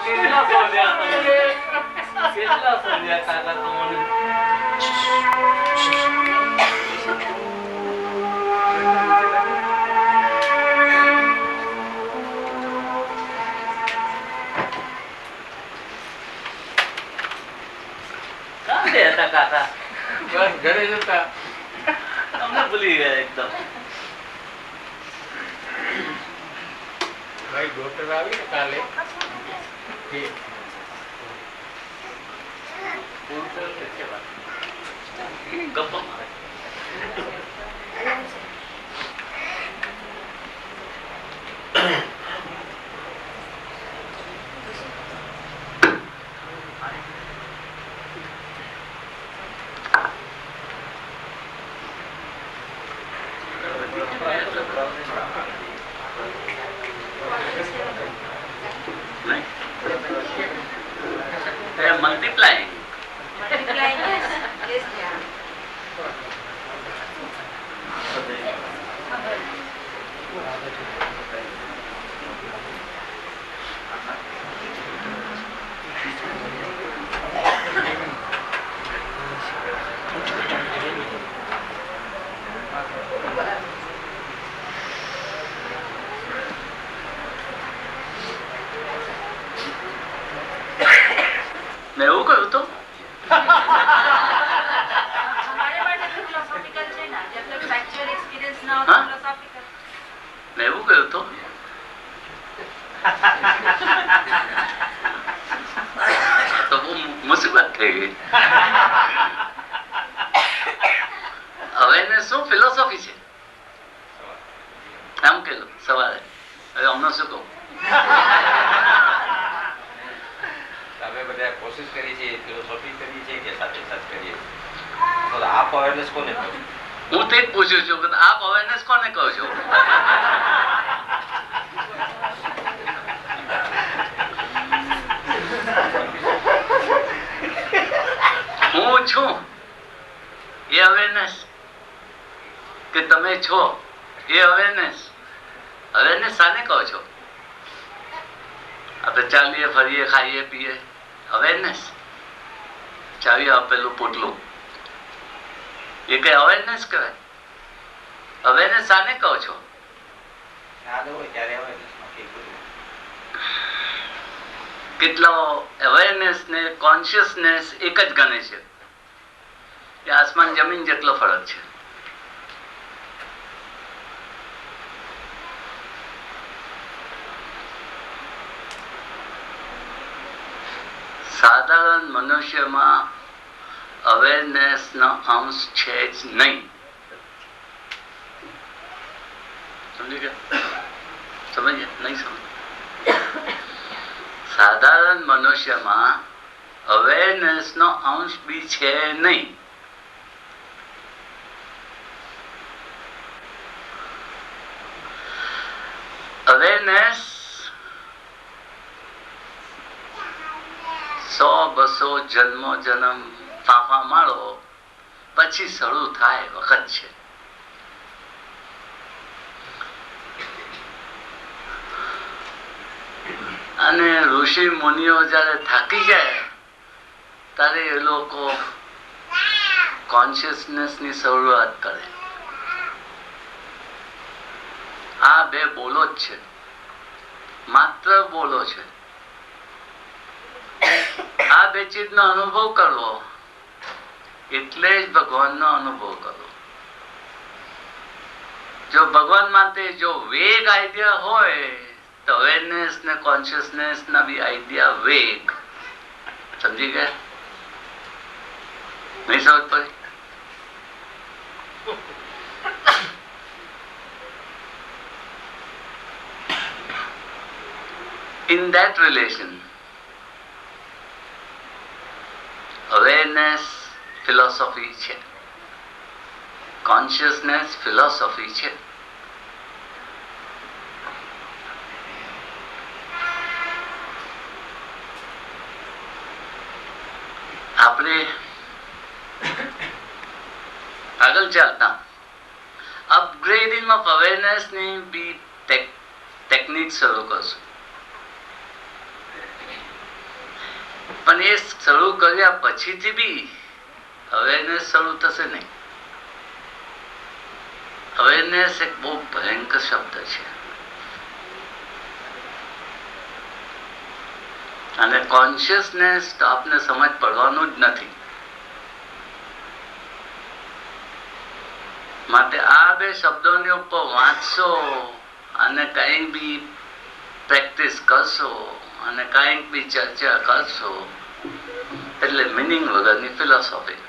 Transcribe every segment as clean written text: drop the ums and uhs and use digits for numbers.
કેટલા સોલ્યા તમે, કેટલા સોલ્યા કાકા તમને. કાંદે હતા કાકા? બસ ઘરે જ હતા. તમને ભૂલી ગયા એકદમ. ભાઈ ડોક્ટર આવી ને કાલે ગપ્પા મારે. Multiplying. મેં એવું કહ્યું તો મેં એવું કહ્યું તો તો બહુ મુસીબત થઈ ગઈ. હવે એને શું ફિલોસોફી છે એમ કહેલું સવારે. હવે અમને શું કહું? અમે બધા કોશિશ કરી છે, ફિલોસોફી કરી છે કે સાથે સાથે કરીએ. તો આપ અવેરનેસ કોને કહો? હું તે જ પૂછું છું કે આપ અવેરનેસ કોને કહો છો? હું છું એ અવેરનેસ કે તમે છો એ અવેરનેસ? અવેરનેસ શાને કહો છો? આપણે ચાલીએ ફરીએ ખાઈએ પીએ અવેરનેસ. ચાવી આપેલું પોટલું એ કઈ અવેરનેસ કહેવાય? અવેરનેસ શાને કહો છો? કેટલો અવેરનેસ ને કોન્શિયસનેસ એક જ ગણે છે. એ આસમાન જમીન જેટલો ફરક છે. સાધારણ મનુષ્યમાં અવેરનેસ નો અંશ છે જ નહીં. સમજી ગયા? સમજ્યા? નહીં સમજ? સાધારણ મનુષ્યમાં અવેરનેસ નો અંશ બી છે નહીં. અવેરનેસ 100-200 જન્મો જન્મ ફાંફા માળો પછી શરૂ થાય વખત છે. અને ઋષિ મુનિઓ જયારે થાકી જાય ત્યારે એ લોકો કોન્શિયસનેસ ની શરૂઆત કરે. આ બે બોલો જ છે, માત્ર બોલો છે. આ બે ચીજનો અનુભવ કરવો એટલે જ ભગવાનનો અનુભવ કરવો. જો ભગવાન માટે જો વેગ આઈડિયા હોય તો અવેરનેસ ને કોન્શિયસનેસ ના બી આઈડિયા વેગ. સમજી ગયા? નહીં સમજ પડી? In that relation, awareness philosophy છે, consciousness philosophy છે. આપણે આગળ ચાલતા અપગ્રેડિંગ ઓફ અવેરનેસ ની બી ટેકનિક શરૂ કરશું. પણ એ શરૂ કર્યા પછીથી બી અવેરનેસ શરૂ થશે નહીં. અવેરનેસ એક બહુ ભયંકર શબ્દ છે અને કોન્શિયસનેસ તો આપને સમજ પડવાનું જ નથી. માટે આ બે શબ્દોની ઉપર વાંચશો અને કંઈ બી પ્રેક્ટિસ કરશો અને કંઈક બી ચર્ચા કરશો એટલે મિનિંગ વગરની ફિલોસોફી.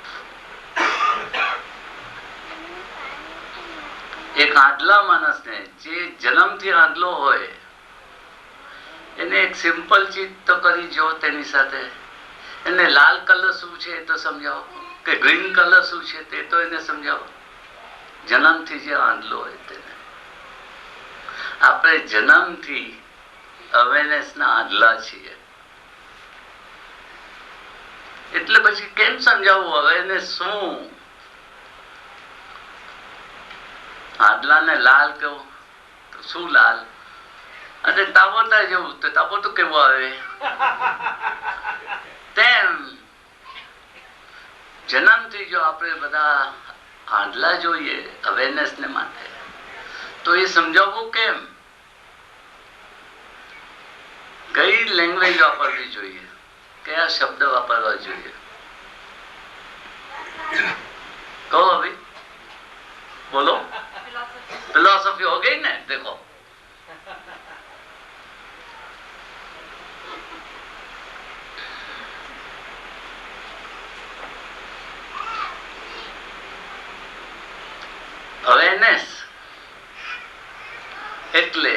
એક આંધળા માણસને જે જન્મથી આંધળો હોય એને એક સિમ્પલ ચીજ તો કરી જો, તેની સાથે એને લાલ કલર શું છે એ તો સમજાવો, કે ગ્રીન કલર શું છે તે તો એને સમજાવો. જન્મથી જે આંધળો હોય તેને. આપણે જન્મથી અવેરનેસના આંધળા છીએ એટલે પછી કેમ સમજાવવું અવેરનેસ શું? આંધળાને લાલ કેવું તો શું લાલ? અને તાબોતા જેવું તો તાબોતું કેવું આવે? તેમ જન્મથી જો આપણે બધા આંધળા જોઈએ અવેરનેસને માટે તો એ સમજાવવું કેમ? કઈ લેંગ્વેજ વાપરવી જોઈએ, કયા શબ્દ વાપરવા જોઈએ? કહો અભી, બોલો. फिलॉसफी हो गई ना. देखो અવેરનેસ એટલે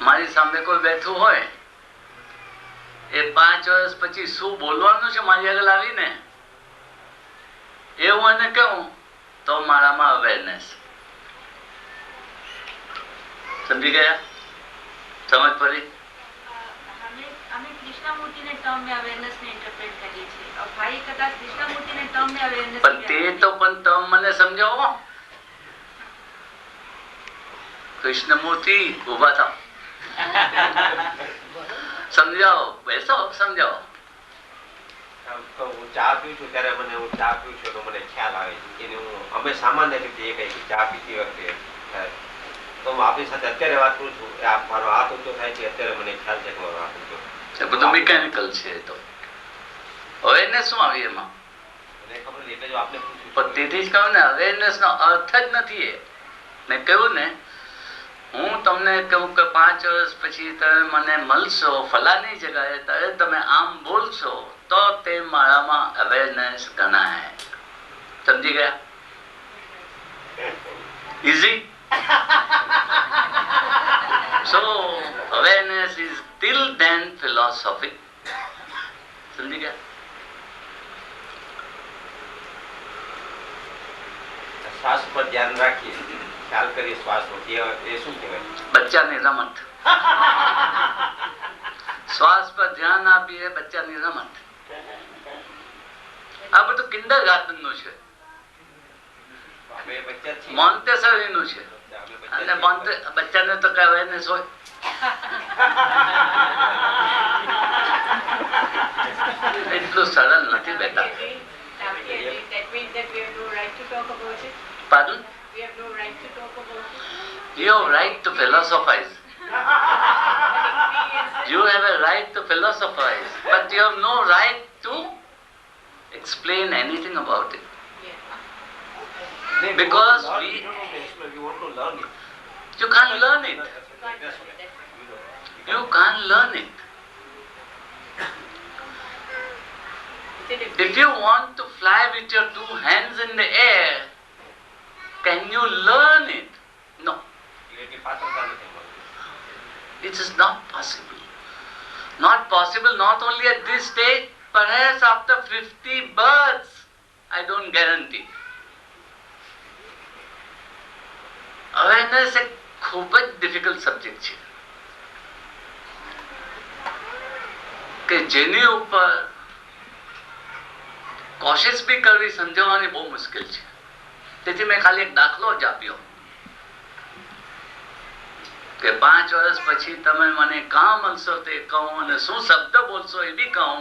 મારી સામે કોઈ બેઠું હોય એ 5 વર્ષ પછી શું બોલવાનું છે મારી આગળ આવીને એવું એને કહું તો મારામાં અવેરનેસ. સમજી ગયા? સમજ પડી? અમે કૃષ્ણમૂર્તિને ટર્મ में अवेयरनेस ने इंटरप्रेट કરીએ છીએ. ભાઈ કદાચ કૃષ્ણમૂર્તિને ટર્મ में अवेयरनेस પણ તે તો પણ ટર્મ મને સમજાવો. કૃષ્ણમૂર્તિ ઉભા થાઓ, સમજાવો, બેસો, સમજાવો. હું ચા પીઉં છું ત્યારે મને હું ચા પીઉં છું તો મને ખ્યાલ આવે છે કે અમે સામાન્ય રીતે એ કહીએ ચા પીતી વખતે તો હું આપણી સાથે અત્યારે વાત કરું છું, મારો હાથ ઊંચો થાય છે અત્યારે મને ખ્યાલ છે કે મારો હાથ ઊંચો. એ બધું મિકેનિકલ છે. તો અવેરનેસ શું આવી એમાં? મને ખબર નહીં એટલે જો આપણે પણ તેથી જ કહું ને અવેરનેસ નો અર્થ જ નથી એ. મેં કહ્યું ને, હું તમને કહું કે 5 વર્ષ પછી તમે મને મળશો ફલાની જગ્યાએ ત્યારે તમે આમ બોલશો તો તે મારામાં અવેરનેસ ગણાય. સમજી ગયા? Easy. So awareness is till then philosophy. સમજી ગયા? શ્વાસ પર ધ્યાન રાખીએ, ખ્યાલ કરીએ શ્વાસનો, એ શું કહેવાય? બચ્ચાની રમત. શ્વાસ પર ધ્યાન આપીએ બચ્ચાની રમત. આ બધું કિન્ડરગાર્ટન નું છે, મોન્ટેસરી નું છે. અને બચ્ચાને તો કઈ અવેરનેસ હોય? એટલું સરળ નથી બેટા. Pardon? We have no right to talk about it. You have right to philosophize. You have a right to philosophize, but you have no right to explain anything about it. Yeah. Because we want to learn it. You can't learn it. You can't learn it. If you want to fly with your 2 hands in the air, can you learn it? No. It is not possible. Not possible not only at this stage, perhaps after 50 births. I don't guarantee. Awareness એક ખૂબ જ difficult subject છે કે જેની ઉપર કોશિશ બી કરવી સમજાવવાની બહુ મુશ્કેલ છે. તેથી મેં ખાલી એક દાખલો જ આપ્યો. કે 5 વર્ષ પછી તમે મને કાં મળશો તે કહું અને શું શબ્દ બોલશો એ બી કહું,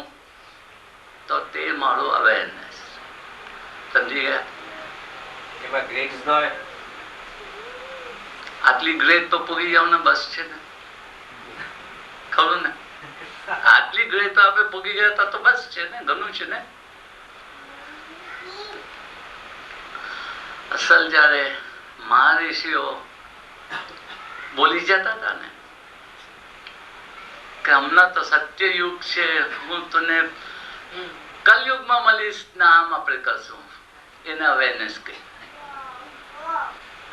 તો તે મારું અવેરનેસ. સમજી ગયા? એમાં ગ્રેડ્સ ન હોય. આટલી ગ્રેડ તો પૂરી જાવ ને બસ છે ને, ખરું ને? આટલી ગ્રેડ તો આપણે પૂરી ગયા તો બસ છે ને, ઘણું છે ને. અસલ જયારે મહારિષિઓ બોલી જતા હતા ને કે હમણાં તો સત્યયુગ છે, હું તને કલયુગમાં મળીશ ને આમ આપણે કરશું, એને અવેરનેસ કહી.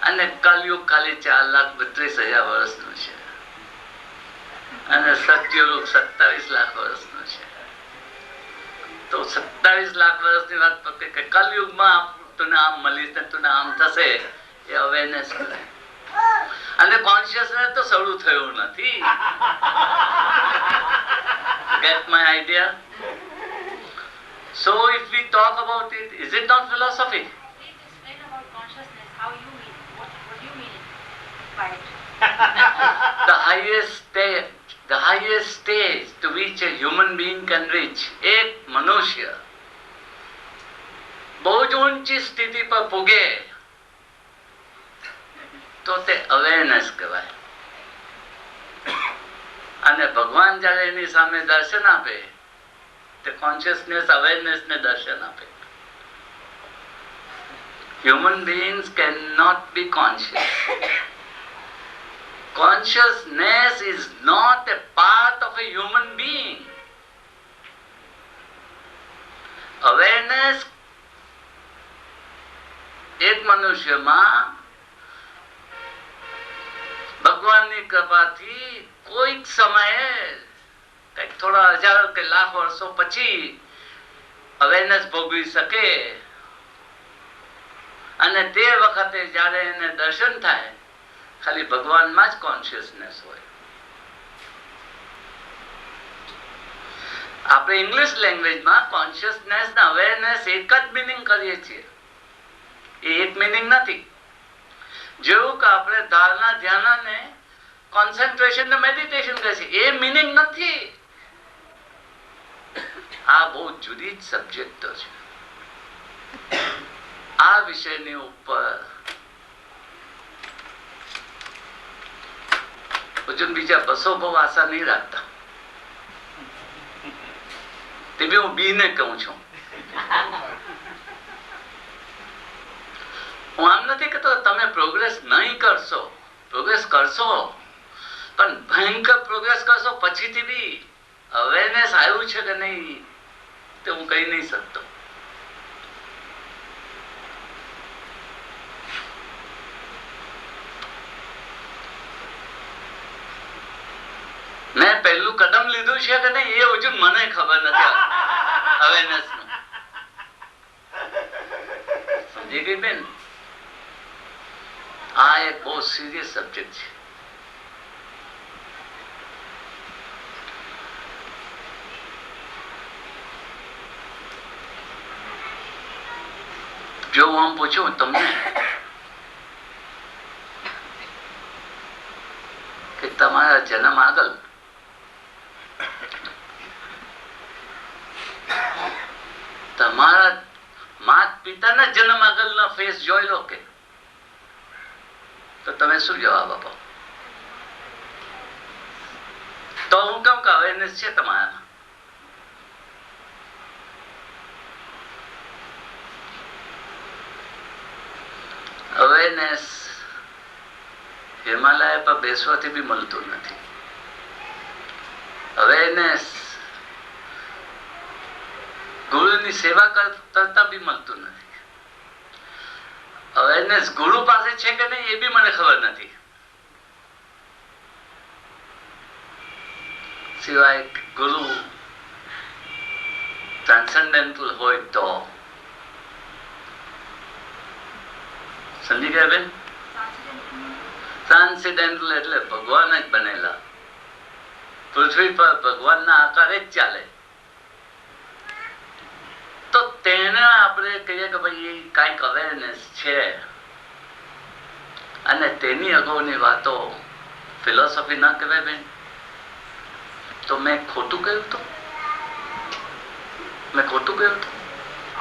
અને કલયુગ ખાલી 4,32,000 વર્ષનું છે અને સત્યયુગ 27 લાખ વર્ષનું છે. તો 27 લાખ વર્ષની વાત કે કલયુગમાં તું આમ મળીશ ને તું આમ થશે, એ અવેરનેસ કરે. અને કોન્શિયસનેસ તો શરૂ થયું નથી. Get my idea? So if we talk about it, is it not philosophy? Please explain about consciousness, how you mean it. What do you mean by it? The highest stage to which a human being can reach, એક મનુષ્ય બહુ જ ઊંચી સ્થિતિ પર પૂગે તો તે awareness કહેવાય. અને ભગવાન જયારે એની સામે દર્શન આપે તે કોન્શિયસનેસ અવેરનેસ ને દર્શન આપે. Human beings cannot be conscious. Consciousness is not a part of a human being. Awareness એક મનુષ્યમાં ભગવાનની કૃપાથી કોઈક સમયે કંઈક થોડા 1000 કે લાખ વર્ષો પછી અવેરનેસ ભોગવી શકે. અને તે વખતે જયારે એને દર્શન થાય ખાલી ભગવાનમાં જ કોન્શિયસનેસ હોય. આપણે ઇંગ્લિશ લેંગ્વેજમાં કોન્શિયસનેસ ને અવેરનેસ એક જ મિનિંગ કરીએ છીએ, એ એક મિનિંગ નથી. જેવું કે આપણે ધારણા ધ્યાન ને કોન્સન્ટ્રેશન ને મેડિટેશન કહે છે, એ મિનિંગ નથી. આ બહુ જુદી જ સબ્જેક્ટો છે. આ વિષયની ઉપર હજુ બીજા બસો બહુ આશા નહીં રાખતા. તે બી હું બી ને કહું છું. હું આમ નથી કહેતો તમે પ્રોગ્રેસ નહીં કરશો, પ્રોગ્રેસ કરશો, પણ ભયંકર પ્રોગ્રેસ કરશો પછીથી બી અવેરનેસ આવ્યું છે કે નહીં તે હું કહી નહીં શકતો. મેં પહેલું કદમ લીધું છે કે નહીં એ હજુ મને ખબર નથી અવેરનેસ નું. સમજી ગઈ બેન? આ એક બહુ સિરિયસ સબ્જેક્ટ છે. જો હું પૂછું તમને કે તમારા જન્મ આગળ તમારા માત પિતાના જન્મ આગળના ફેસ જોઈ લો કે, તો તમે શું જવાબ આપો? તો હું કેમ કે અવેરનેસ છે તમારા. અવેરનેસ હિમાલય પર બેસવાથી બી મળતું નથી. અવેરનેસ ગુરુની સેવા કરતા બી મળતું નથી. અવેરનેસ ગુરુ પાસે છે કે નહીં એ બી મને ખબર નથી. સિવાય ગુરુ ટ્રાન્સેન્ડેન્ટલ હોય તો. સમજી ગયા બેન? ટ્રાન્સેન્ડેન્ટલ એટલે ભગવાન જ બનેલા, પૃથ્વી પર ભગવાનના આકારે જ ચાલે. તો તેને આપણે કહીએ કે ભાઈ કાંઈક અવેરનેસ છે અને તેની અગાઉની વાતો ફિલોસોફી ના કહેવાય બેન? તો મેં ખોટું કહ્યું હતું? મેં ખોટું કહ્યું હતું?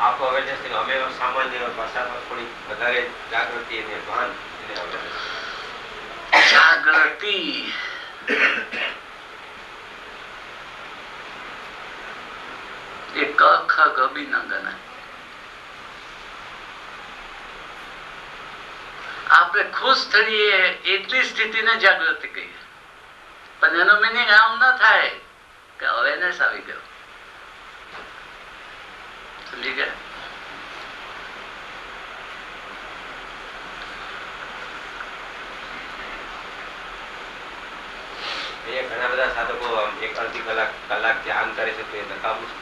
આપ અવેરનેસ થી અમે સામાન્ય ભાષામાં થોડી વધારે જાગૃતિ અને ભાન એને awareness. જાગૃતિ એ ક ખ ગ બી ન ગણાય. આપણે ખુશ થઈએ એટલી સ્થિતિને જાગૃતિ કહીએ, પણ એનો મિનિંગ આમ ન થાય કે અવેરનેસ આવી ગયો. સમજી ગયા? અહીંયા ઘણા બધા સાધકો એક અડધી કલાક ધ્યાન કરે છે તો એ નકામું છે.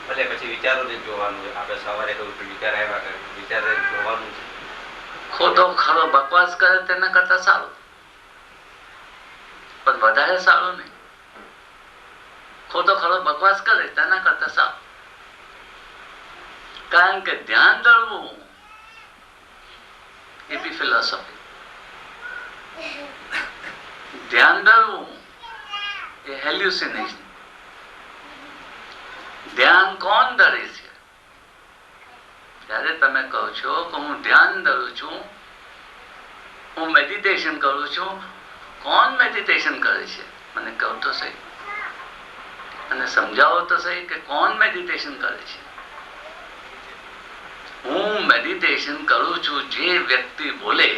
ભલે પછી વિચારોને જોવાનું છે. આપણે સવારે કહ્યું કે વિચાર આવ્યા વિચાર જોવાનું છે. ખોટો ખરો બકવાસ કરે તેના કરતા સારું, પણ વધારે સારું નહીં. ખોટો ખરો બકવાસ કરે તેના કરતા સારું. કારણ કે ધ્યાન દળવું એ બી ફિલોસોફી. ધ્યાન દળવું એ હેલ્યુસિનેશન. ધ્યાન કોણ દળે છે? જ્યારે તમે કહો છો કે હું ધ્યાન દળું છું, હું મેડિટેશન કરું છું, કોણ મેડિટેશન કરે છે? મને કહો તો સહી, અને સમજાવો તો સહી કે કોણ મેડિટેશન કરે છે? હું મેડિટેશન કરું છું જે વ્યક્તિ બોલે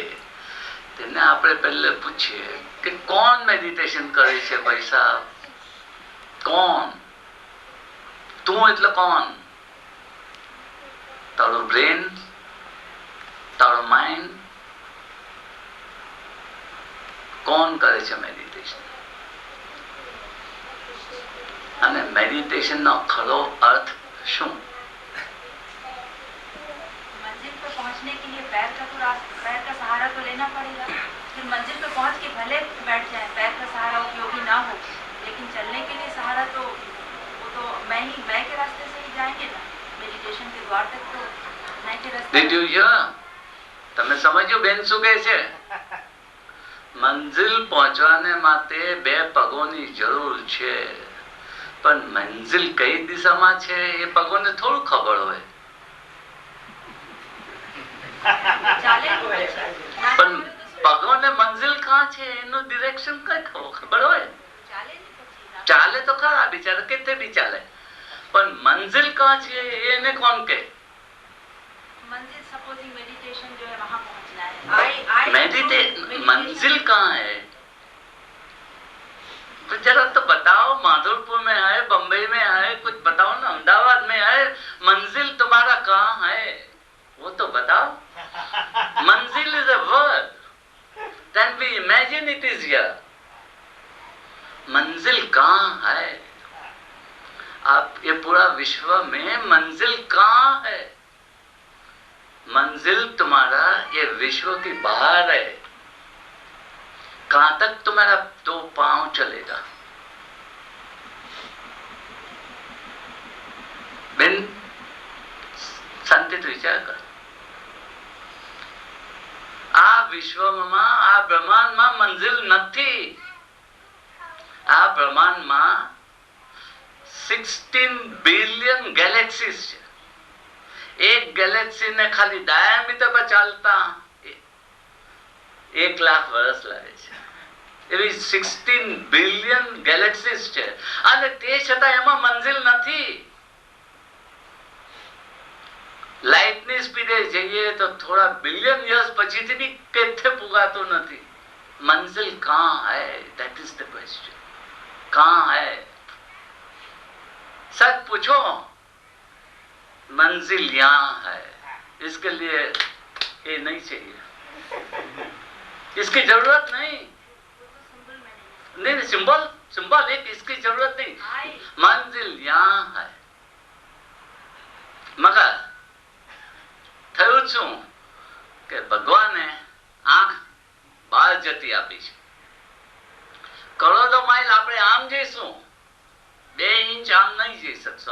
તેને આપણે પહેલે પૂછીએ કે કોણ મેડિટેશન કરે છે? ભાઈ સાહેબ, કોણ? તું એટલે કોણ? તારું બ્રેન, તારું માઇન્ડ? કોણ કરે છે મેડિટેશન? અને મેડિટેશન નો ખરો અર્થ શું? मंजिल पर पहुंचने के लिए पैर का सहारा तो लेना पड़ेगा. फिर मंजिल पर पहुंच के भले बैठ जाए, पैर का सहारा उपयोगी ना हो, लेकिन चलने के लिए सहारा तो वो तो मैं के रास्ते से ही जाएंगे ना. मेडिटेशन के द्वार तक तो मैं के रास्ते. Did you hear? તમે સમજો બેન શું કહે છે? મંજિલ પહોંચવાને માટે બે પગોની જરૂર છે, પણ મંજિલ કઈ દિશામાં છે એ પગોને થોડું ખબર હોય. પણ પગોને મંજિલ કાં છે એનું ડિરેક્શન કઈ ખબર હોય? ચાલે તો ખરા બિચારા, કેતે બી ચાલે, પણ મંજિલ કાં છે એને કોણ કહે? मंजिल सपोजिंग मेडिटेशन जो है वहां पहुंचना है. मंजिल कहाँ है? जरा तो बताओ. माधुरपुर में है, बम्बई में है, कुछ बताओ ना. अहमदाबाद में है, मंजिल तुम्हारा कहाँ है वो तो बताओ. मंजिल is a word, then we imagine it is here. मंजिल कहाँ है? आप ये पूरा विश्व में मंजिल कहाँ है? मंजिल तुम्हारा ये विश्व की बाहर है. कहां तक तुम्हारा दो पांव चलेगा? बेन शांति विचार कर. आ વિશ્વમાં, આ બ્રહ્માંડમાં મંજિલ નથી. આ બ્રહ્માંડમાં 16 બિલિયન ગેલેક્સીસ છે. એક ગેલેક્સી ને ખાલી ડાયામીટર પર ચાલતા 1 લાખ વર્ષ લાગે છે. એવી 16 બિલિયન ગેલેક્સીસ છે, અને તે છતાં એમાં મંજિલ નથી. લાઇટની સ્પીડે જઈએ તો થોડા બિલિયન યર્સ પછીથી બી કેથે પુગાતું નથી. મંજિલ કહાં હૈ? That is the question. કહાં હૈ? सच पूछो. मंजिल यहाँ है, इसके लिए ये नहीं चाहिए, इसकी जरूरत नहीं. नहीं, सिंबल एक, इसकी जरूरत नहीं. मंजिल यहाँ है. मगर થયું શું કે ભગવાને આંખ બહાર જતી આપી છે. કરોડો માઇલ આપણે આમ જઈશું, 2 ઇંચ આમ નહીં જઈ શકશો.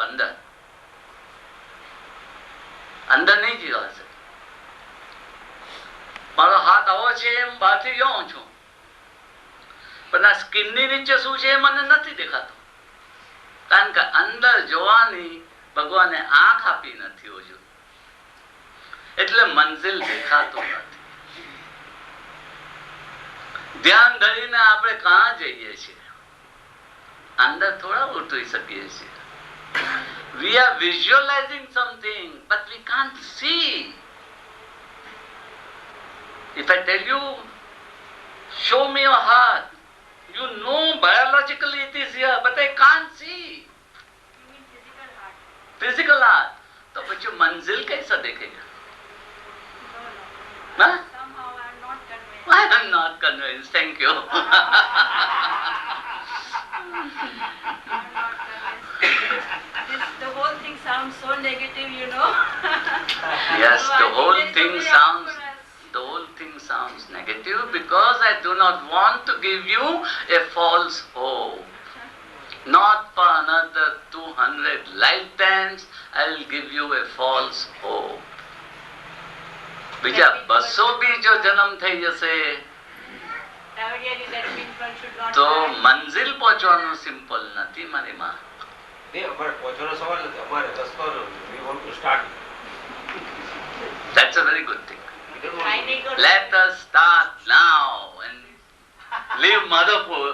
અંદર નહીં જીવા શકે. મારો હાથ આવો છે એમ બહારથી જોઉં છું, પણ આ સ્કિનની નીચે શું છે એ મને નથી દેખાતું, કારણ કે અંદર જોવાની ભગવાને આંખ આપી નથી હજુ, એટલે મંજિલ દેખાતું નથી. ધ્યાન ધરીને આપણે ક્યાં જઈએ છીએ? અંદર થોડા ઉતરી શકીએ છીએ. We are visualizing something, but we can't see. If I tell you, show me your heart, you know biologically it is here, but I can't see. You mean physical heart? Physical heart. तो પછી મંજિલ कैसा देखेगा? No. Huh? Somehow I am not convinced. I am not convinced. Thank you. I am not convinced. The whole thing sounds so negative, you know. Yes, So the I whole think thing there's a way out sounds for us. the whole thing sounds negative because I do not want to give you a false hope. Not for another 200 lifetimes I will give you a false hope. બીજા 200 બી જો જન્મ થઈ જશે Really, that means one should not તો die. મંજિલ પહોંચવાનું simple નથી મારી માં. નહીં, અમારે પહોંચવાનો સવાલ નથી, અમારે રસ્તો we want to start. That's a very good thing. We don't want to- Trying to- Let us start now and leave Madhapur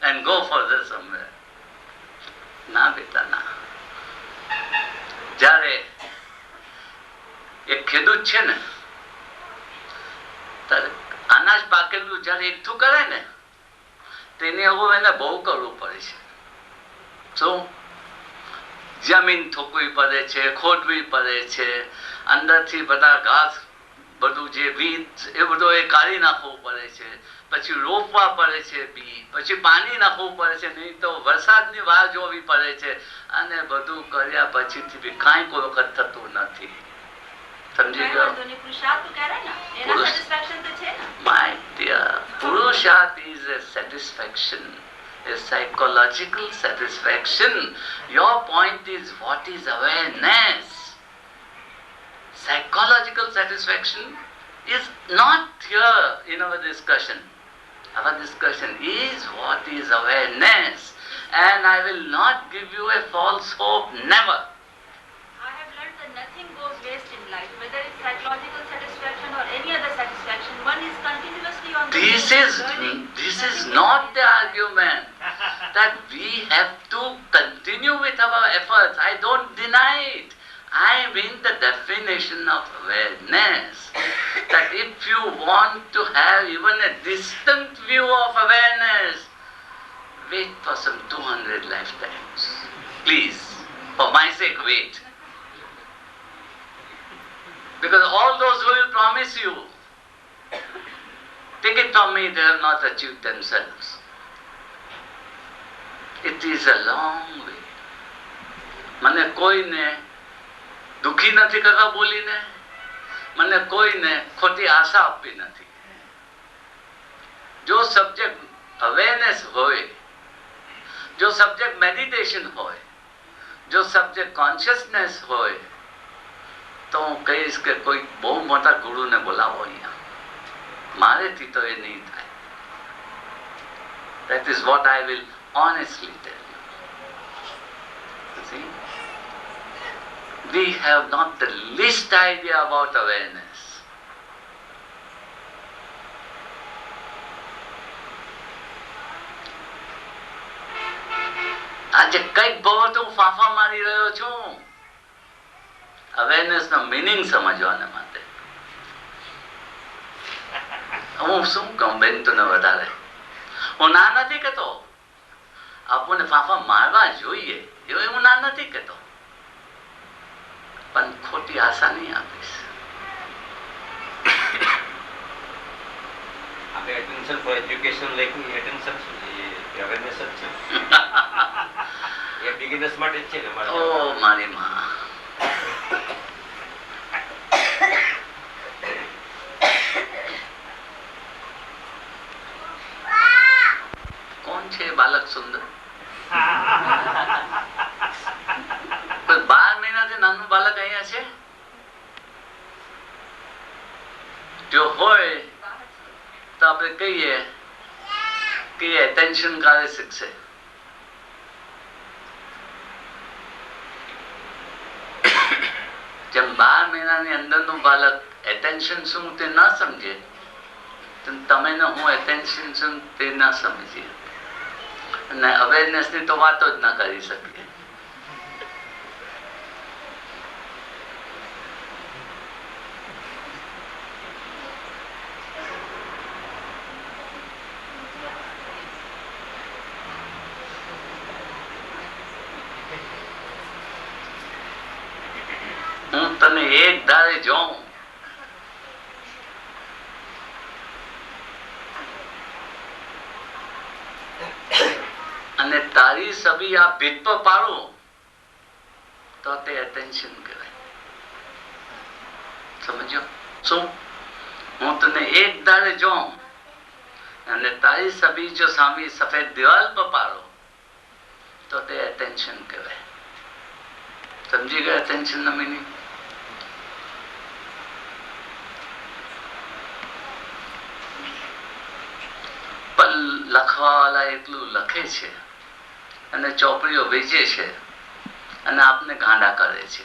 and go further somewhere. ના બેટા ના. જ્યારે એક ખેડૂત છે ને ત્યારે અનાજ પાકેલું જ્યારે એકઠું કરે ને તેને હવે એને બહુ કરવું પડે છે. શું? જમીન ઠોકવી પડે છે, ખોદવી પડે છે, અંદરથી બધા ઘાસ બધું જે બીજ એ બધું એ કાઢી નાખવું પડે છે, પછી રોપવા પડે છે બી, પછી પાણી નાખવું પડે છે, નહીં તો વરસાદની વાહ જોવી પડે છે, અને બધું કર્યા પછીથી બી કાંઈ કોઈ વખત થતું નથી. સમજી કાંઈ ગયો? વાંધો નહીં, પુરુષાર્થ તો કરે ને, એના પુરુષ- satisfaction તો છે ને. My dear, Purusharth is a satisfaction, a psychological satisfaction. Your point is what is awareness? Psychological satisfaction is not here in our discussion. Our discussion is what is awareness, and I will not give you a false hope, never. I have learned that nothing goes waste in life, whether it's psychological satisfaction or any other satisfaction. One is continuously on the This move, is learning. not the argument that we have to continue with our efforts. I don't deny it. I mean the definition of awareness. That if you want to have even a distant view of awareness, wait for some 200 lifetimes. Please, for my sake, wait. Because all those who will promise you, take it from me, they have not achieved themselves. It is a long way. મને કોઈને દુઃખી નથી કરવા બોલીને, મને કોઈને ખોટી આશા આપવી નથી. જો સબ્જેક્ટ અવેરનેસ હોય, જો સબ્જેક્ટ મેડિટેશન હોય, જો સબ્જેક્ટ કોન્શિયસનેસ હોય, તો હું કહીશ કે કોઈ બહુ મોટા ગુરુને બોલાવો અહીંયા. મારેથી તો એ નહીં થાય. That is what I will honestly tell you. See? We have not the least idea about awareness. આજે કઈક બહુ હું ફાંફા મારી રહ્યો છું અવેરનેસ નો મિનિંગ સમજવાને માટે. હું શું કહું બેન તને વધારે, હું ના નથી કહેતો, આપણને ફાંફા મારવા જોઈએ એવું હું ના નથી કહેતો, પણ ખોટી આશા નહીં આપીશ. આપણે એટેન્શન ફોર એજ્યુકેશન લખ્યું, એટેન્શન અવેરનેસ જ છે. એ બિગિનર્સ માટે જ છે ને અમારે. ઓ મારી માં, કોણ છે બાલક સુંદર? કોઈ 12 મહિનાથી નાનું બાલક અહીંયા છે? જો હોય તો આપણે કહીએ કે એટેન્શન કાર્ય શીખશે. જેમ 12 મહિનાની અંદરનું બાળક એટેન્શન શું તે ના સમજે, તમે ને હું એટેન્શન શું તે ના સમજીએ, અને અવેરનેસ ની તો વાતો જ ના કરી શકીએ. હું તને એક ધારે જોઉં અને તારી છબી આ ભીત પર પાડું તો તે એટેન્શન કહેવાય. સમજો? શું? હું તને એક ધારે જોઉં અને તારી છબી જો સામે સફેદ દિવાલ પર પાડો તો તે એટેન્શન કહેવાય. સમજી ગયા એટેન્શન નો મીનિંગ? પણ લખવાવાળા એટલું લખે છે અને ચોપડીઓ વેચે છે અને આપને ગાંડા કરે છે.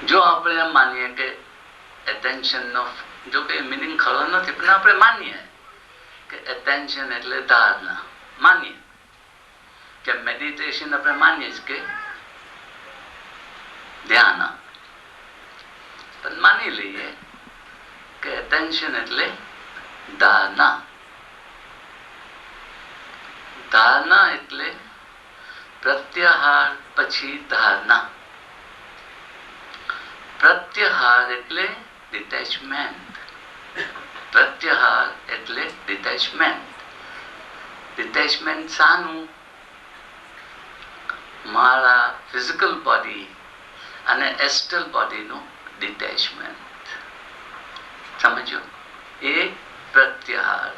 જો આપણે એમ માનીએ કે એટેન્શન નો, જો કે મિનિંગ ખરો નથી, પણ આપણે માનીએ કે એટેન્શન એટલે ધારણા, માનીએ કે મેડિટેશન આપણે માનીએ જ કે ધ્યાન, પણ માની લઈએ કે એટેન્શન એટલે ધારણા. ધારણા એટલે પ્રત્યાહાર પછી ધારણા. પ્રત્યાહાર એટલે ડિટેચમેન્ટ. પ્રત્યાહાર એટલે ડિટેચમેન્ટ. ડિટેચમેન્ટ શાનું? મારા ફિઝિકલ બોડી અને એસ્ટ્રલ બોડીનું ડિટેચમેન્ટ. સમજો? એ પ્રત્યાહાર.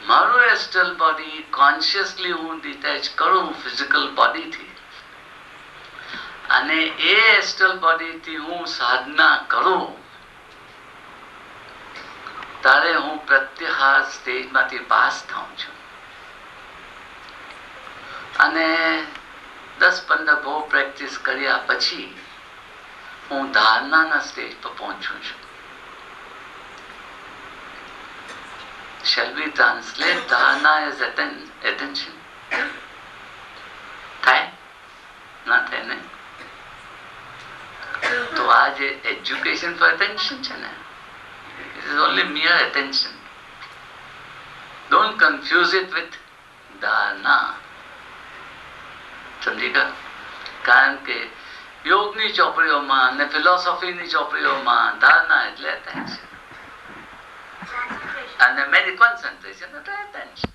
મારું એસ્ટ્રલ બોડી કોન્શિયસલી હું ડિટેચ કરું ફિઝિકલ બોડીથી, અને એ એસ્ટ્રલ બોડીથી હું સાધના કરું, ત્યારે હું પ્રત્યાહાર સ્ટેજમાંથી પાસ થાઉં છું અને 10-15 બહુ પ્રેક્ટિસ કર્યા પછી હું ધારણાના સ્ટેજ પર પહોંચું છું. Shall we translate dharana as attention? થાય? ના થાય ને? તો આ જે એજ્યુકેશન ફોર એટેન્શન છે ને, it is only mere attention. Don't confuse it with dharana. સમજી ગયા? કારણ કે યોગની ચોપડીઓમાં અને ફિલોસોફીની ચોપડીઓમાં ધારણા એટલે એટેન્શન અને કોન્સન્ટ્રેશન એટલે એટેન્શન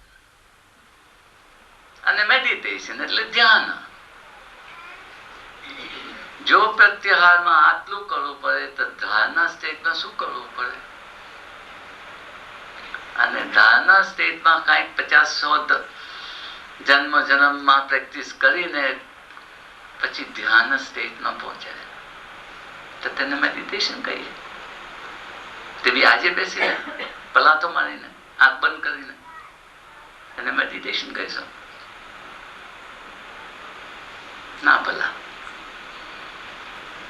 અને મેડિટેશન એટલે ધ્યાન. જો પ્રત્યાહારમાં આટલું કરવું પડે તો ધારણા સ્ટેજમાં શું કરવું પડે? અને ધારણા સ્ટેજમાં કાંઈક 50-100 જન્મમાં પ્રેક્ટિસ કરીને પછી ધ્યાન સ્ટેજમાં પહોંચે તો તેને મેડિટેશન કહીએ. તે બી આજે બેસીને પલાતો મારીને આંખ બંધ કરીને એને મેડિટેશન કહીશો? ના ભલા.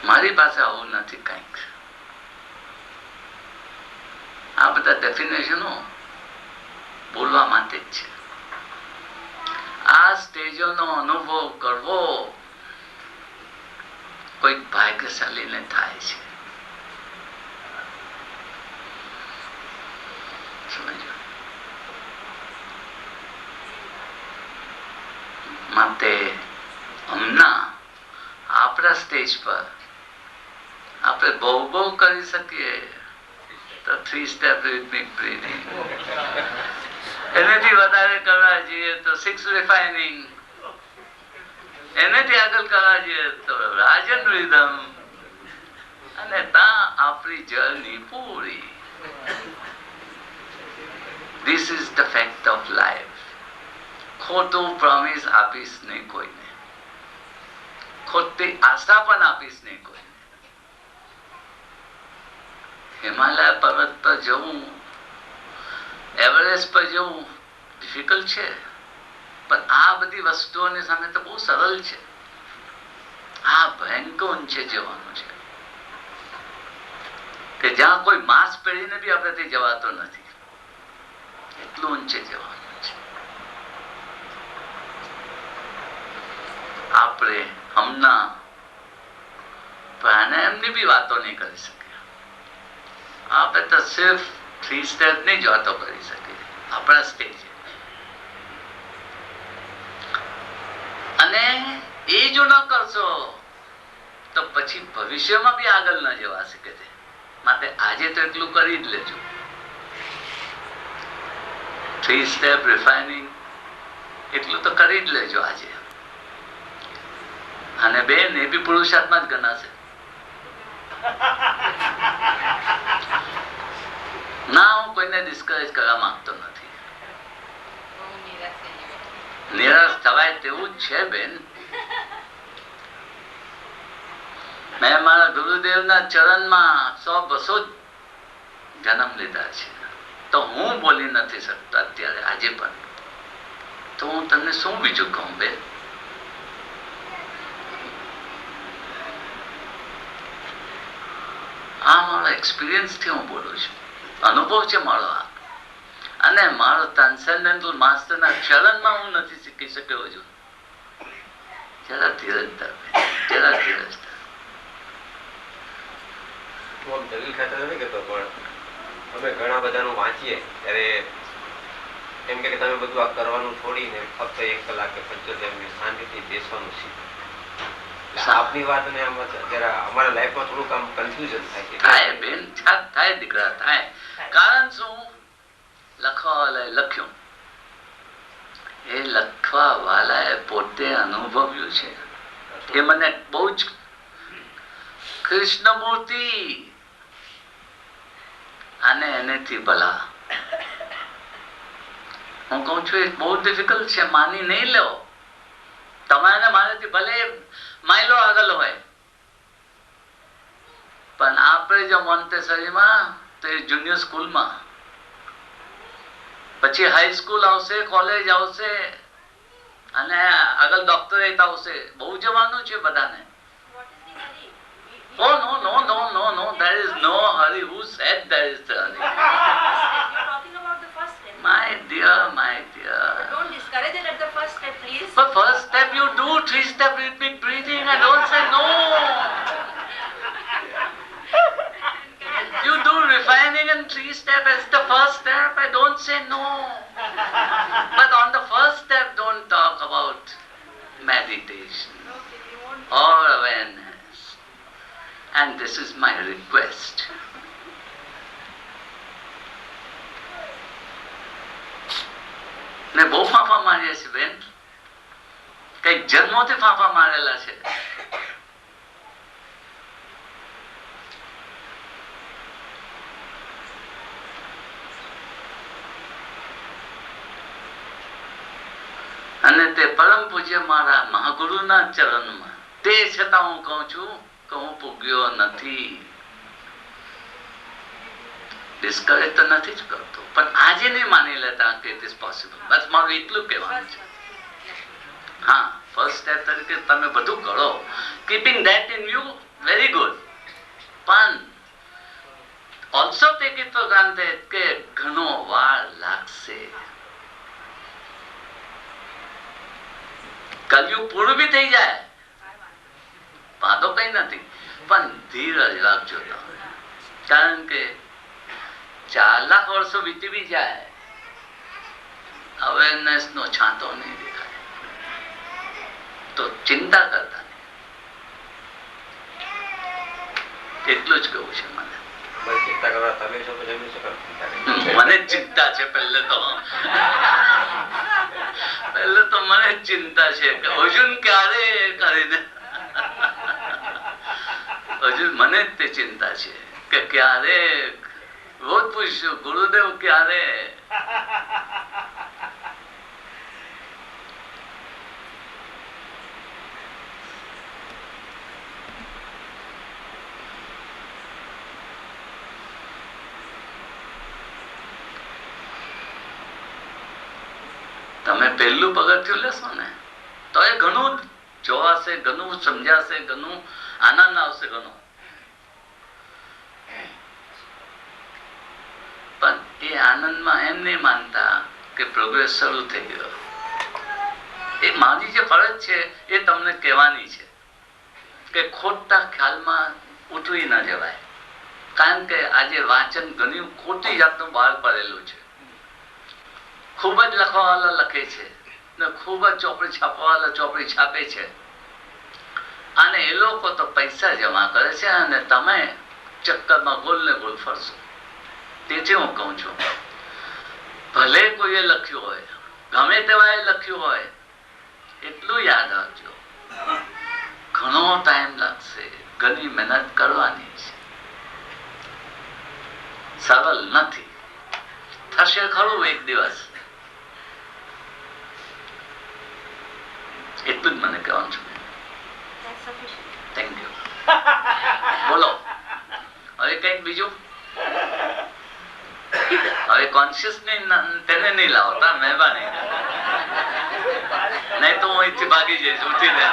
મારી પાસે આવું નથી કંઈક. આ બધા ડેફિનેશનો બોલવા માટે જ છે. આ સ્ટેજોનો અનુભવ કરવો કોઈ ભાગ્યશાળીને થાય છે. સમજો? માટે હમણાં આપણા સ્ટેજ પર આપણે બહુ કરી શકીએ તો 3 સ્ટેપ રિધમિક બ્રીથિંગ, એનાથી વધારે કરવા જઈએ તો 6 રિફાઇનિંગ, એનાથી આગળ કરવા જઈએ તો રાજન રિધમ, અને ત્યાં આપણી journey puri. This is the fact of life. ખોટું પ્રોમિસ આપીશ નહીં કોઈને, ખોટી આશા પણ આપીશ નહીં કોઈને. હિમાલય પર્વત પર જવું, એવરેસ્ટ પર જવું ડિફિકલ્ટ છે, પણ આ બધી વસ્તુઓની સામે તો બહુ સરળ છે. આ ભયંકર ઊંચે જવાનું છે કે જ્યાં કોઈ માસ્ક પહેરીને બી આપણેથી જવાતો નથી. એટલું ઊંચે જવાનું છે. આપણે હમણાં પ્રાણાયામની બી વાતો નહીં કરી શકીએ. આપણે તો સિર્ફ 3 સ્ટેપની જ વાતો કરી શકીએ આપણા સ્ટેજ. અને એ જો ન કરશો તો પછી ભવિષ્યમાં બી આગળ ન જવા શકે છે. માટે આજે તો એટલું કરી જ લેજો. 3 સ્ટેપ રિફાઇનિંગ એટલું તો કરી જ લેજો આજે. અને બેન એ બી પુરુષાર્થમાં જ ગણાશે. ના, હું કોઈને ડિસ્કરેજ કરવા માંગતો નથી. નિરાશ થવાય તેવું જ છે બેન. મેં મારા ગુરુદેવના ચરણમાં 100-200 જન્મ લીધા છે, તો હું બોલી નથી શકતો અત્યારે આજે પણ. તો હું તમને શું બીજું કહું બેન? આ મારો એક્સપિરિયન્સ થી હું બોલું છું, અનુભવ છે મારો આ. અને મારો ટ્રાન્સેન્ડેન્ટલ માસ્ટરના ચરણમાં હું નથી શીખી શક્યો હજુ. જરા ધીરજ ધર, જરા ધીરજ ધર. હું આમ દલીલ ખાતર નથી કહેતો, પણ અમે ઘણા બધાનું વાંચીએ ત્યારે એમ કે તમે બધું આ કરવાનું છોડીને ફક્ત 1 કલાક કે 75 મિનિટ શાંતિથી બેસવાનું શીખો. આપની વાત ને જરા અમારા લાઈફમાં થોડુંક આમ કન્ફ્યુઝન થાય છે. થાય બેન, થાય દીકરા, થાય. કારણ શું? લખવા વાળાએ લખ્યું, એ લખવા વાળાએ પોતે અનુભવ્યું છે. એ મને બહુ જ કૃષ્ણમૂર્તિ અને એનેથી ભલા. હું કઉ છું એ બહુ ડિફિકલ્ટ છે, માની નહીં લો. તમારે મારેથી ભલે માઇલો આગળ હોય, પણ આપણે જો મોન્ટેસરીમાં તો એ જુનિયર સ્કૂલમાં, પછી હાઈ સ્કૂલ આવશે, કોલેજ આવશે, અને આગળ ડોક્ટરેટ આવશે. બહુ જવાનું છે બધાને. Oh no, no, no, no, no. There is no hurry. Who said there is the hurry? You're talking about the first step. My dear, my dear. But don't discourage it at the first step, please. But first step you do 3 step rhythmic breathing and don't say no. You do refining and 3 step as the first step. I don't say no. But on the first step, don't talk about meditation Okay, you won't. or awareness. And this is my request. ને બહુ ફાંફા માર્યા છે બેન, કઈક જન્મોથી ફાંફા મારેલા છે. અને તે પરમ પૂજ્ય મારા મહાગુરુના ચરણમાં, તે છતાં હું કહું છું કે હું પૂગ્યો નથી. ડિસ્કરેજ તો નથી જ કરતો, પણ આજે નહીં માની લેતા કે ઇટ ઇઝ પોસિબલ. બસ મારું એટલું કહેવાનું છે. હા, ફર્સ્ટ સ્ટેપ તરીકે તમે બધું કરો, keeping that in you, very good. પણ also take it for granted કે ઘણો વાર લાગશે. કલયુગ પૂરું બી થઈ જાય, વાંધો કઈ નથી, પણ ધીરજ રાખજો તમે. કારણ કે 4 લાખ વર્ષો વીતી બી જાય, અવેરનેસ નો છાંટો નહીં દેખાય, તો ચિંતા કરતા નહીં. એટલું જ કહું છે મને. ચિંતા કરવા તમે છો પછી એમની શું ચિંતા કરી? મને જ ચિંતા છે પહેલે તો મને જ ચિંતા છે કે અર્જુન ક્યારે કરીને હજુ મને જ તે ચિંતા છે કે ક્યારે. રોજ પૂછ્યું ગુરુદેવ ક્યારે? પહેલું પગથિયું લેશો ને તો એ ઘણું જોવાશે, ઘણું સમજાશે, ઘણું આનંદ આવશે, ઘણો. પણ એ આનંદમાં એમ નહીં માનતા કે પ્રોગ્રેસ શરૂ થઈ ગયો. એ મારી જે ફરજ છે એ તમને કહેવાની છે કે ખોટા ખ્યાલમાં ઉતરી ના જવાય. કારણ કે આજે વાંચન ઘણી ખોટી જાતનું બહાર પડેલું છે. ખૂબ જ લખવાવાળા લખે છે ને ખૂબ જ ચોપડી છાપવાવાળા ચોપડી છાપે છે, અને એ લોકો તો પૈસા જમા કરે છે અને તમે ચક્કરમાં ગોલ ને ગોલ ફરશો. તેથી હું કહું છું, ભલે કોઈએ લખ્યું હોય, ગમે તેવાએ લખ્યું હોય, એટલું યાદ રાખજો, ઘણો ટાઈમ લાગશે, ઘણી મહેનત કરવાની છે, સરળ નથી. થશે ખરું એક દિવસ, એટલું જ મને કહેવાનું છે. Thank you. બોલો હવે કઈક બીજું. હવે કોન્શિયસ તેને નહીં લાવતા, મહેરબાની, નહીં તો હું અહીંથી ભાગી જઈશ ઉઠીને.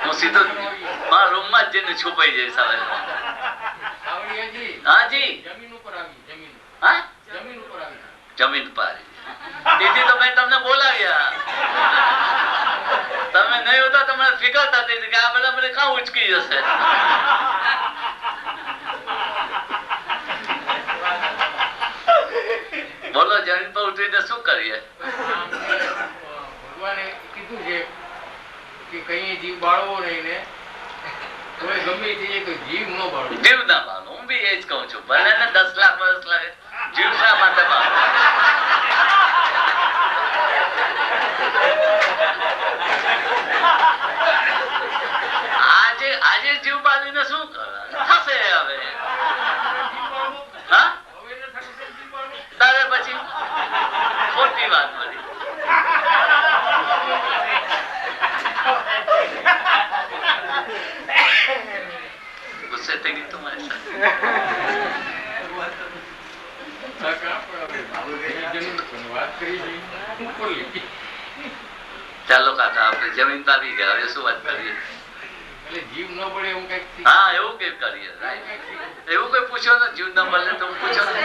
હું સીધો મારા રૂમમાં જ જઈને છુપાઈ જઈશ. હવે હાજી, જમીન પર તેથી તો મેં તમને બોલાવ્યા. તમે નહીં હોતા તો મને ફિકર થતી હતી કે આ બધા મને કાં ઉચકી જશે. બોલો, જમીન પર ઉતરીને શું કરીએ? ભગવાને કીધું છે કે કઈ જીવ બાળવો નહીં ને કોઈ ગમે તે જીવ ન બાળવો. જીવ ના બાળો. હું બી એ જ કહું છું. ભલે ને 10 લાખ વર્ષ લાગે, જીવ શા માટે બાળો? આજે જીવ બાળીને શું થશે? હવે હા, તારે પછી ખોટી વાત મળી. ગુસ્સે થઈ ગઈ તમારી સાથે. ચાલો કાકા, આપણે જમીન તો આવી ગયા, હવે શું વાત કરીએ? જીવ ન પડે એવું કઈક. હા, એવું કઈ કરીએ. એવું કઈ પૂછો ને, જીવ ન મળે તો પૂછો ને.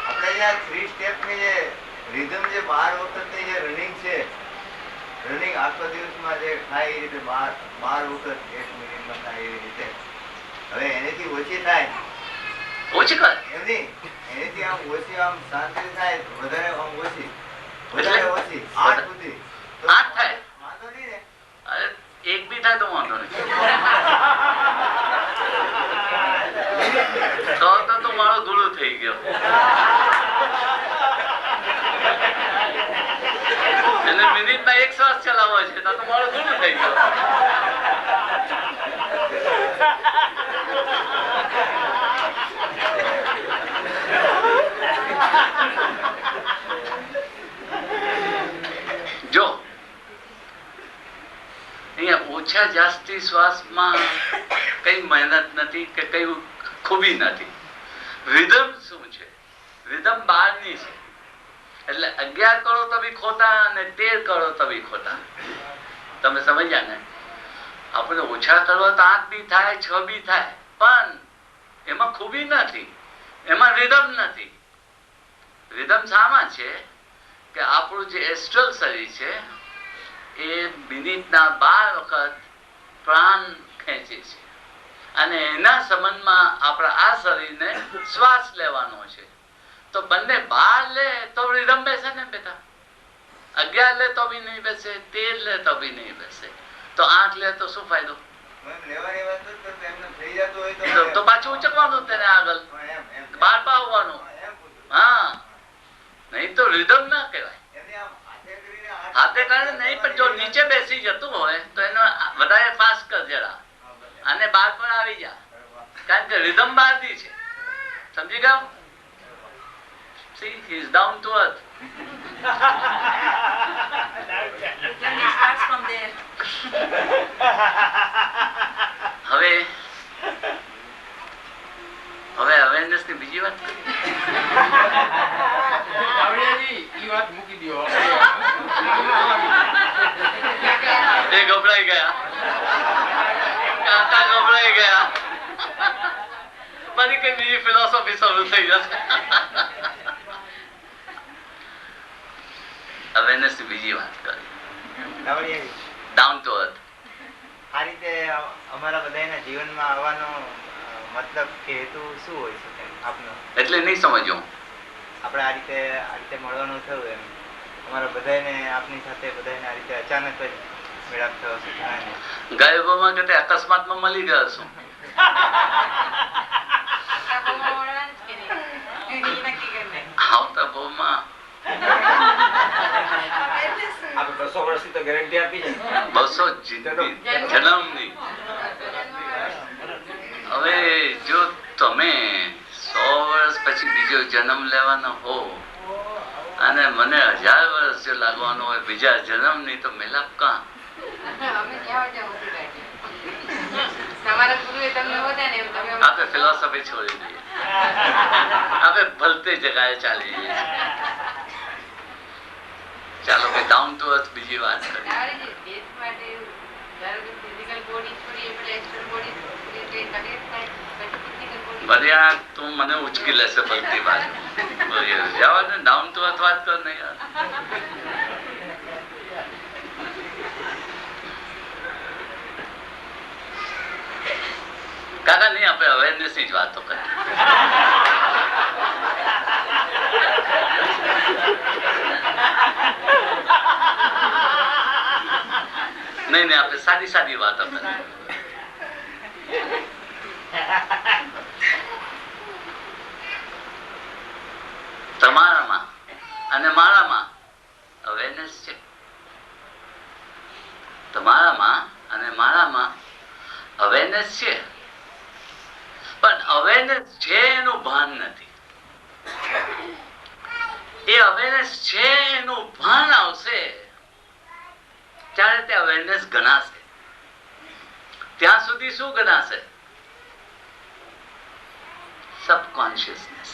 આપણે અહીંયા 3 સ્ટેપની જે રિધમ જે 12 વખતની જે રનિંગ છે, રનિંગ આખો દિવસમાં જે થાય એ રીતે 12 વખત 1 મિનિટમાં થાય એવી રીતે. હવે એનેથી ઓછી થાય, ઓછી કર એમની એનેથી આમ ઓછી, આમ શાંતિ થાય, વધારે આમ ઓછી, વધારે ઓછી 8 સુધી 8 થાય. વાંધો નહીં ને? અરે એક બી થાય તો વાંધો નહીં. તો મારો ધૂળો થઈ ગયો. એને મિનિટમાં 1 શ્વાસ ચલાવવો છે તો મારો ધૂળો થઈ ગયો. જો અહીંયા ઓછા જાસ્તી શ્વાસમાં કઈ મહેનત નથી કે કઈ ખૂબી નથી. રિધમ શું છે? રિધમ 12 ની છે. એટલે 11 કરો તો બી ખોટા અને 13 કરો તો બી ખોટા. તમે સમજ્યા ને? આપણે ઓછા કરવા તો 8 બી થાય, 6 બી થાય, પણ એમાં ખૂબી નથી, એમાં રિધમ નથી. રિધમ શામાં છે કે આપણું જે એસ્ટ્રલ શરીર છે એ મિનિટના 12 વખત પ્રાણ ખેંચે છે, અને એના સંબંધમાં આપણા આ શરીરને શ્વાસ લેવાનો છે. તો બંને 12 લે તો રિધમ બેસે ને બેટા, 11 લે તો બી નહીં બેસે, 13 લે તો બી નહીં બેસે, તો 8 લે તો શું ફાયદો? લેવાની વાત જ કરતો, એમને થઈ જતું હોય તો પાછું ઉચકવાનું તેને આગળ, એમ 12 પાવવાનું. હા, નહીં તો રિધમ ના કહેવાય. એમને આમ હાથે કરીને નહીં, પણ જો નીચે બેસી જતું હોય તો એનો વધારે ફાસ્ટ કર જરા, અને 12 પર આવી જા, કારણ કે રિધમ 12 ની છે. સમજી ગયો? See, he is down to earth. Journey starts from there. હવે ગભરાઈ ગયા, કાકા ગભરાઈ ગયા. મારી કઈ બીજી ફિલોસોફી શરૂ થઈ જશે. અવેરનેસ ની બીજી વાત કરી, ડાઉન ટુ અર્થ. આ રીતે અમારા બધાના જીવનમાં આવવાનો મતલબ કે હેતુ શું હોય શકે આપનો? એટલે નહીં સમજ્યો. આપણે આ રીતે મળવાનું થયું એમ અમારા બધાને આપની સાથે બધાને આ રીતે અચાનક જ મેળાપ થયો છે. ગાયબોમાં કે અકસ્માતમાં મળી ગયા છું. આવતા બહુમાં આપણે 200 વર્ષથી તો ગેરંટી આપી છે. 200 જન્મની. હવે જો તમે 100 વર્ષ પછી બીજો જન્મ લેવાનો હો અને મને 1000 વર્ષ જો લાગવાનો હોય બીજા જન્મની, તો મેલાપ કાં? આપણે ફિલોસોફી છોડી દઈએ, આપણે ભલતે જગાએ ચાલી જઈએ. ચાલો કે ડાઉન ટુ અર્થ બીજી વાત કરીએ. બધી તું મને ઉચકી લેશે ભલતી વાત. જવા દે, ડાઉન ટુ અર્થ વાત કર ને યાર. કાકા નહીં, આપણે અવેરનેસ ની જ વાતો કરીએ. નહીં, આપણે સાદી સાદી વાતો કરીએ. તમારામાં અને મારામાં અવેરનેસ છે. તમારામાં અને મારામાં અવેરનેસ છે, પણ અવેરનેસ છે એનું ભાન નથી. એ અવેરનેસ છે એનું ભાન આવશે ત્યારે તે અવેરનેસ ગણાશે. ત્યાં સુધી શું ગણાશે? સબકોન્શિયસનેસ,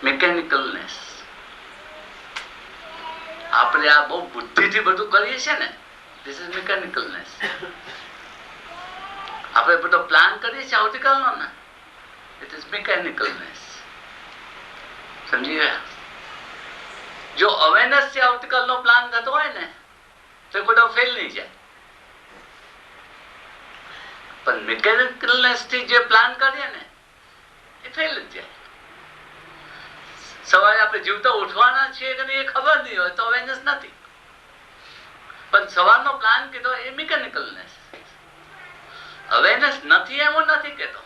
મિકેનિકલનેસ. આપણે આ બહુ બુદ્ધિથી બધું કરીએ છીએ ને, ધીસ ઇઝ મિકેનિકલનેસ. આપણે બધો પ્લાન કરીએ છીએ આવતીકાલનો ને, ઇટ ઇઝ મિકેનિકલનેસ. સમજી ગયા? જો અવેરનેસ થી આવતીકાલનો પ્લાન થતો હોય ને તો બધો ફેલ નહીં જાય. પણ મિકેનિકલનેસ થી જે પ્લાન કરીએ ને એ ફેલ જ જાય. સવારે આપણે જીવતા ઉઠવાના છીએ કે એ ખબર નહીં હોય તો અવેરનેસ નથી. પણ સવારનો પ્લાન કીધો એ મિકેનિકલનેસ. અવેરનેસ નથી એવું નથી કેતો.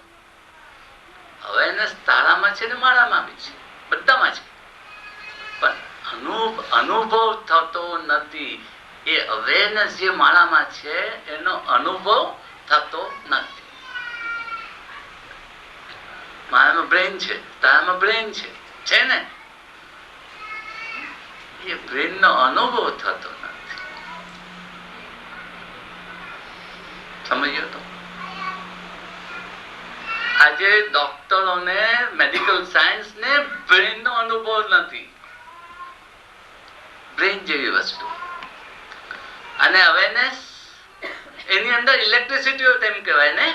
અવેરનેસ તારામાં છે ને મારામાં બી છે, બધામાં છે. પણ અનુભવ થતો નથી. એ અવેરનેસ જે મારામાં છે એનો અનુભવ થતો નથી. મારામાં બ્રેન છે, તારામાં બ્રેન છે ને, એ બ્રેન નો અનુભવ થતો નથી. સમજ્યો તો? આજે ડોક્ટરોને, મેડિકલ સાયન્સ ને બ્રેન નો અનુભવ નથી. બ્રેન જેવી વસ્તુ. અને અવેરનેસ એની અંદર ઇલેક્ટ્રિસિટી હોય તેમ કહેવાય ને.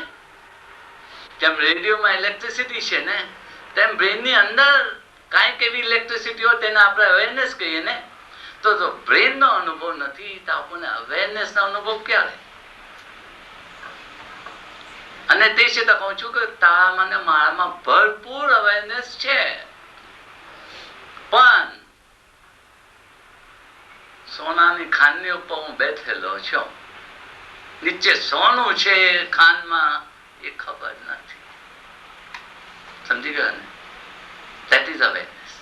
જેમ રેડિયોમાં ઇલેક્ટ્રિસિટી છે ને, તેમ બ્રેન ની અંદર કાંઈક એવી ઇલેક્ટ્રિસિટી હોય તેને આપણે અવેરનેસ કહીએ ને. તો બ્રેન નો અનુભવ નથી તો આપણને અવેરનેસ નો અનુભવ ક્યારે? અને તે છે તો કહું છું કે તારામાં ને મારામાં ભરપૂર અવેરનેસ છે. પણ સોનાની ખાનની ઉપર હું બેઠેલો છું, નીચે સોનું છે ખાનમાં એ ખબર નથી. સમજી ગયા ને? That is awareness.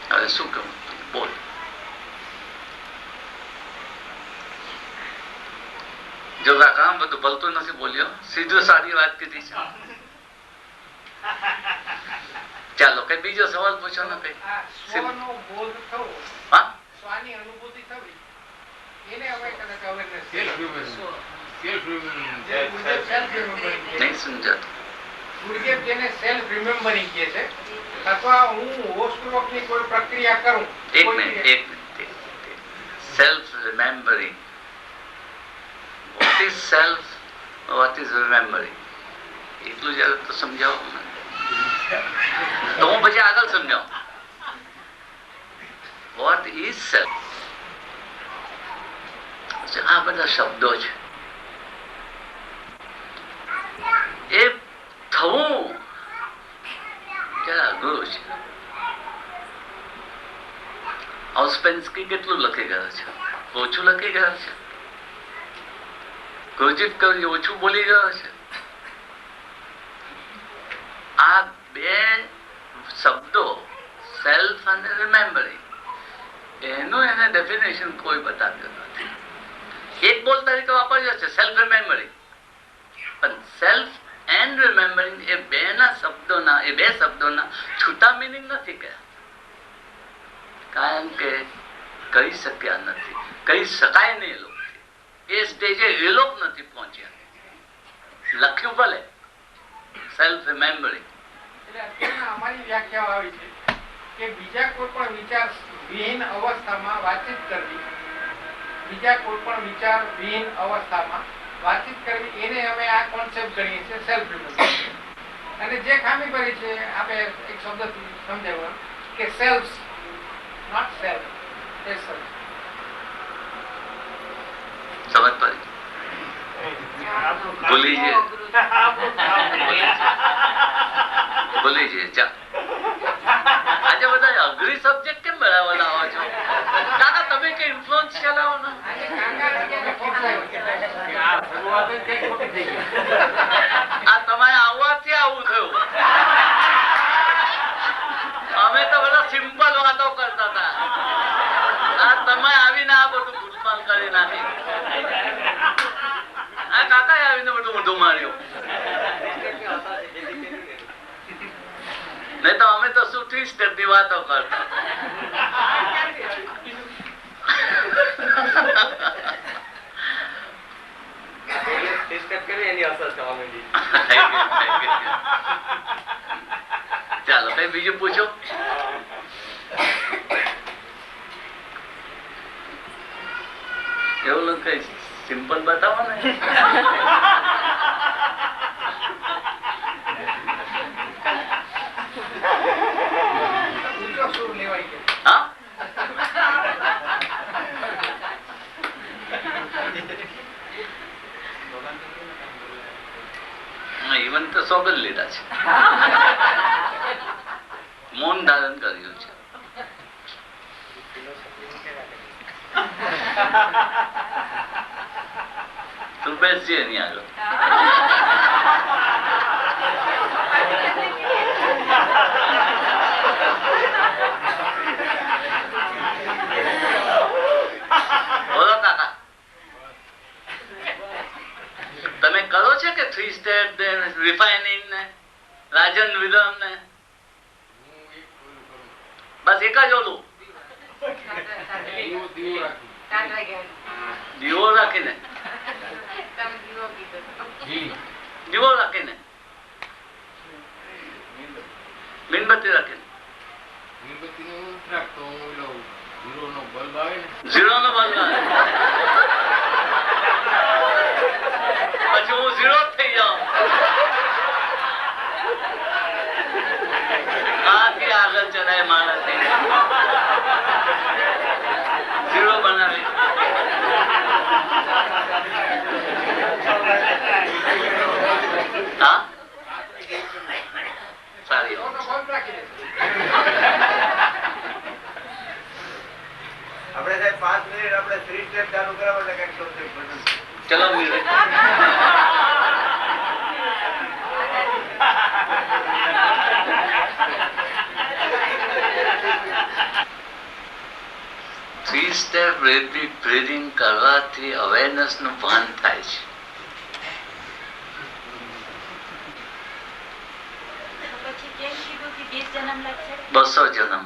હવે શું કહું? બોલ. જો કાકા બધું ભલતું નથી બોલ્યો, સીધું સારી વાત કીધી છે. ચાલો કઈ બીજો સવાલ પૂછો ને. કઈ સ્વનો બોધ થવો, હા, સ્વની અનુભૂતિ થવી, એને હવે કદાચ અવેરનેસ નહીં સમજાતું. ગુરુદેવ જેને સેલ્ફ રિમેમ્બરિંગ કહે છે, અથવા હું હોશપૂર્વકની કોઈ પ્રક્રિયા કરું. એક minute. Self remembering. What is self, what is remembering? એટલું જ તો સમજાવો મને, તો હું પછી આગળ સમજાવું. What is self? આ બધા શબ્દો છે, એ થવું જરા અઘરું છે. ઓસ્પેન્સ્કી કેટલું લખી ગયા છે? ઓછું લખી ગયા છે. ગુરુજીત કવિ ઓછું બોલી ગયો છે. આ બે શબ્દો સેલ્ફ અને રિમેમ્બરિંગ, એનું એને ડેફિનેશન કોઈ બતાવ્યું નથી. એક બોલ તરીકે વાપર્યો છે સેલ્ફ રિમેમ્બરિંગ, પણ સેલ્ફ એન્ડ રિમેમ્બરિંગ એ બે શબ્દોના છૂટા મિનિંગ નથી કયા, કારણ કે કહી શક્યા નથી, કહી શકાય નહીં. એ લોકો એ સ્ટેજે એ લોકો નથી પહોંચ્યા. લખ્યું ભલે સેલ્ફ રિમેમ્બરિંગ. એટલે અત્યારના અમારી વ્યાખ્યા આવી છે કે બીજા કોઈ પણ વિચાર વિહીન અવસ્થામાં વાતચીત કરવી, બીજા કોઈ પણ વિચાર વિહીન અવસ્થામાં વાતચીત કરવી, એને અમે આ કોન્સેપ્ટ ગણીએ છીએ સેલ્ફ રિમેમ્બરિંગ. અને જે ખામી ભરી છે આપણે એક શબ્દથી સમજાવ્યું કે સેલ્ફ, નોટ સેલ્ફ, એ સેલ્ફ. સમજ પડી? ભૂલી જઈએ, ભૂલી જઈએ. ચાલ, આજે બધા અઘરી સબ્જેક્ટ કેમ બનાવવાના આવો છો? કાકા તમે કે ઇન્ફ્લુઅન્સ ચલાવો ને. આ તમારે આવવાથી આવું થયું. અમે તો બધા સિમ્પલ વાતો કરતા હતા, આ તમે આવીને આ બધું ભૂતમાલ કરી નાખી. આ કાકા આવીને બધું મોઢું માર્યું. નહીં તો અમે તો શું 3 સ્ટેપની વાતો કરતા. ચાલો કઈ બીજું પૂછો. એવું કઈ સિમ્પલ બતાવો ને. હા, ઇવન તો સોગંદ લીધા છે, મૌન ધારણ કર્યું છે. તું બેસજે એની આગળ. બોલો કાકા, તમે કરો છો કે 3 સ્ટેપ રિફાઇનિંગ ને રાજન વિધમ ને? બસ એક જ ઓલું દીવો રાખીને, દીવો રાખીને, મીણબત્તી રાખીને, ઝીરો નો બલ્બ આવે, પછી હું ઝીરો થઈ જાઉં. આથી આગળ ચલાય માણસ ઝીરો બનાવી. હા, સારી આપણે સાહેબ 5 મિનિટ આપણે 3 સ્ટેપ ચાલુ કરાવો એટલે કઈક સબ્જેક્ટ બને. ચલો મિનિટ. થ્રી સ્ટેપ બ્રીથિંગ કરવાથી અવેરનેસ નું ભાન થાય છે. પછી કેમ કીધું કે 20 જન્મ લાગશે? 200 જન્મ.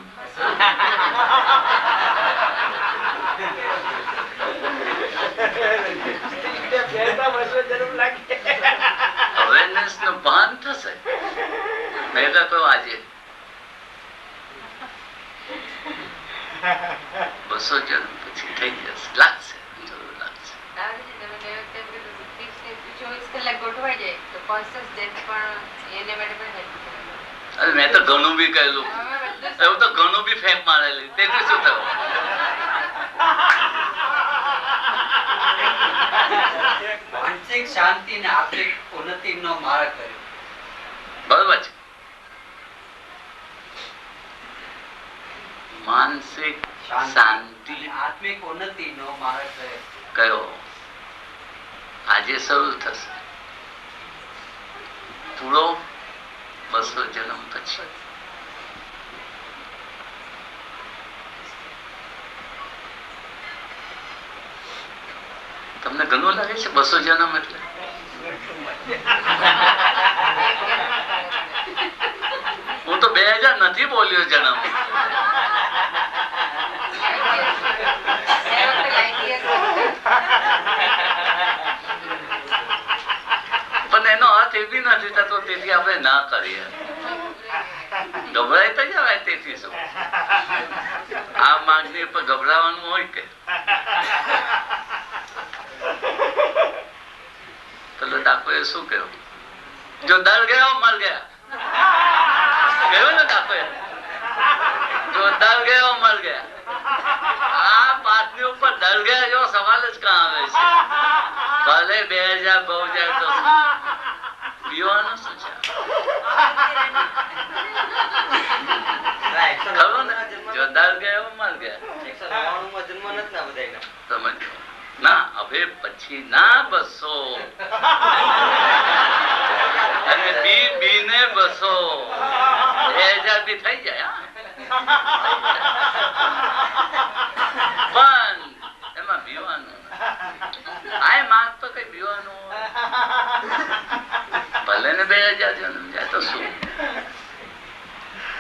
અવેરનેસ નું ભાન થશે મેં તો કહ્યું આજે 200 જન્મ પછી થઈ જશે, લાગશે, જરૂર લાગશે. અરે મેં તો ઘણું બી કહેલું, એવું તો ઘણું બી ફેંક મારેલી, તેથી શું થયું? માનસિક શાંતિ ને આર્થિક ઉન્નતિ નો માર્ગ કર્યો. બરોબર છે. માનસિક શાંતિ આત્મિક ઉન્નતિ નો માર્ગ કર્યો. કયો આજે શરૂ થશે, પૂરો 200 જન્મ પછી. તમને ઘણું લાગે છે 200 જન્મ એટલે? હું તો 2000 નથી બોલ્યો જન્મ. પણ એનો અર્થ એ બી નથી થતો તેથી આપણે ના કરીએ. ગભરાય તો જવાય, તેથી શું? આ માંગણી પર ગભરાવાનું હોય કે? પેલો ડાકોએ શું કહ્યું? જો ડર ગયો મર ગયા. કહ્યું ને ડાકોએ, જો ડર ગયો મર ગયા. આ વાતની ઉપર ડર ગયા જો સવાલ જ ક્યાં આવે છે? ભલે 2000 બહુ જાય તો પીવાનું શું છે? ખરું ને? જો ડર ગયો મર ગયા. સમજો ના, હવે પછી ના 200 અને બી ને 200 2000 બી થઈ જાય. પણ એમાં બીવાનું આ માર્ગ તો કઈ બીવાનું ભલે ને 2000 જન્મ જાય તો શું?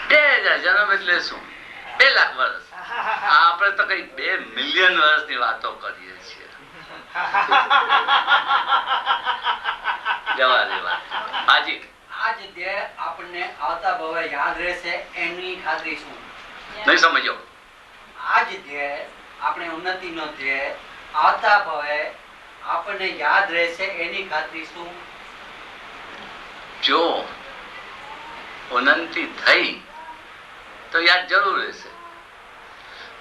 2000 જન્મ એટલે શું? 2 લાખ વર્ષ. આપણે તો કઈ 2 મિલિયન વર્ષની વાતો કરીએ છીએ. જવા દેવા હાજી. આ જ ધ્યેય આપણને આવતા ભવે યાદ રહેશે એની ખાતરી શું? નહીં સમજો. આ જ ધ્યેય આપણે ઉન્નતિનો ધ્યેય આવતા ભવે આપણને યાદ રહેશે એની ખાતરી શું? જો ઉન્નતિ થઈ તો યાદ જરૂર રહેશે.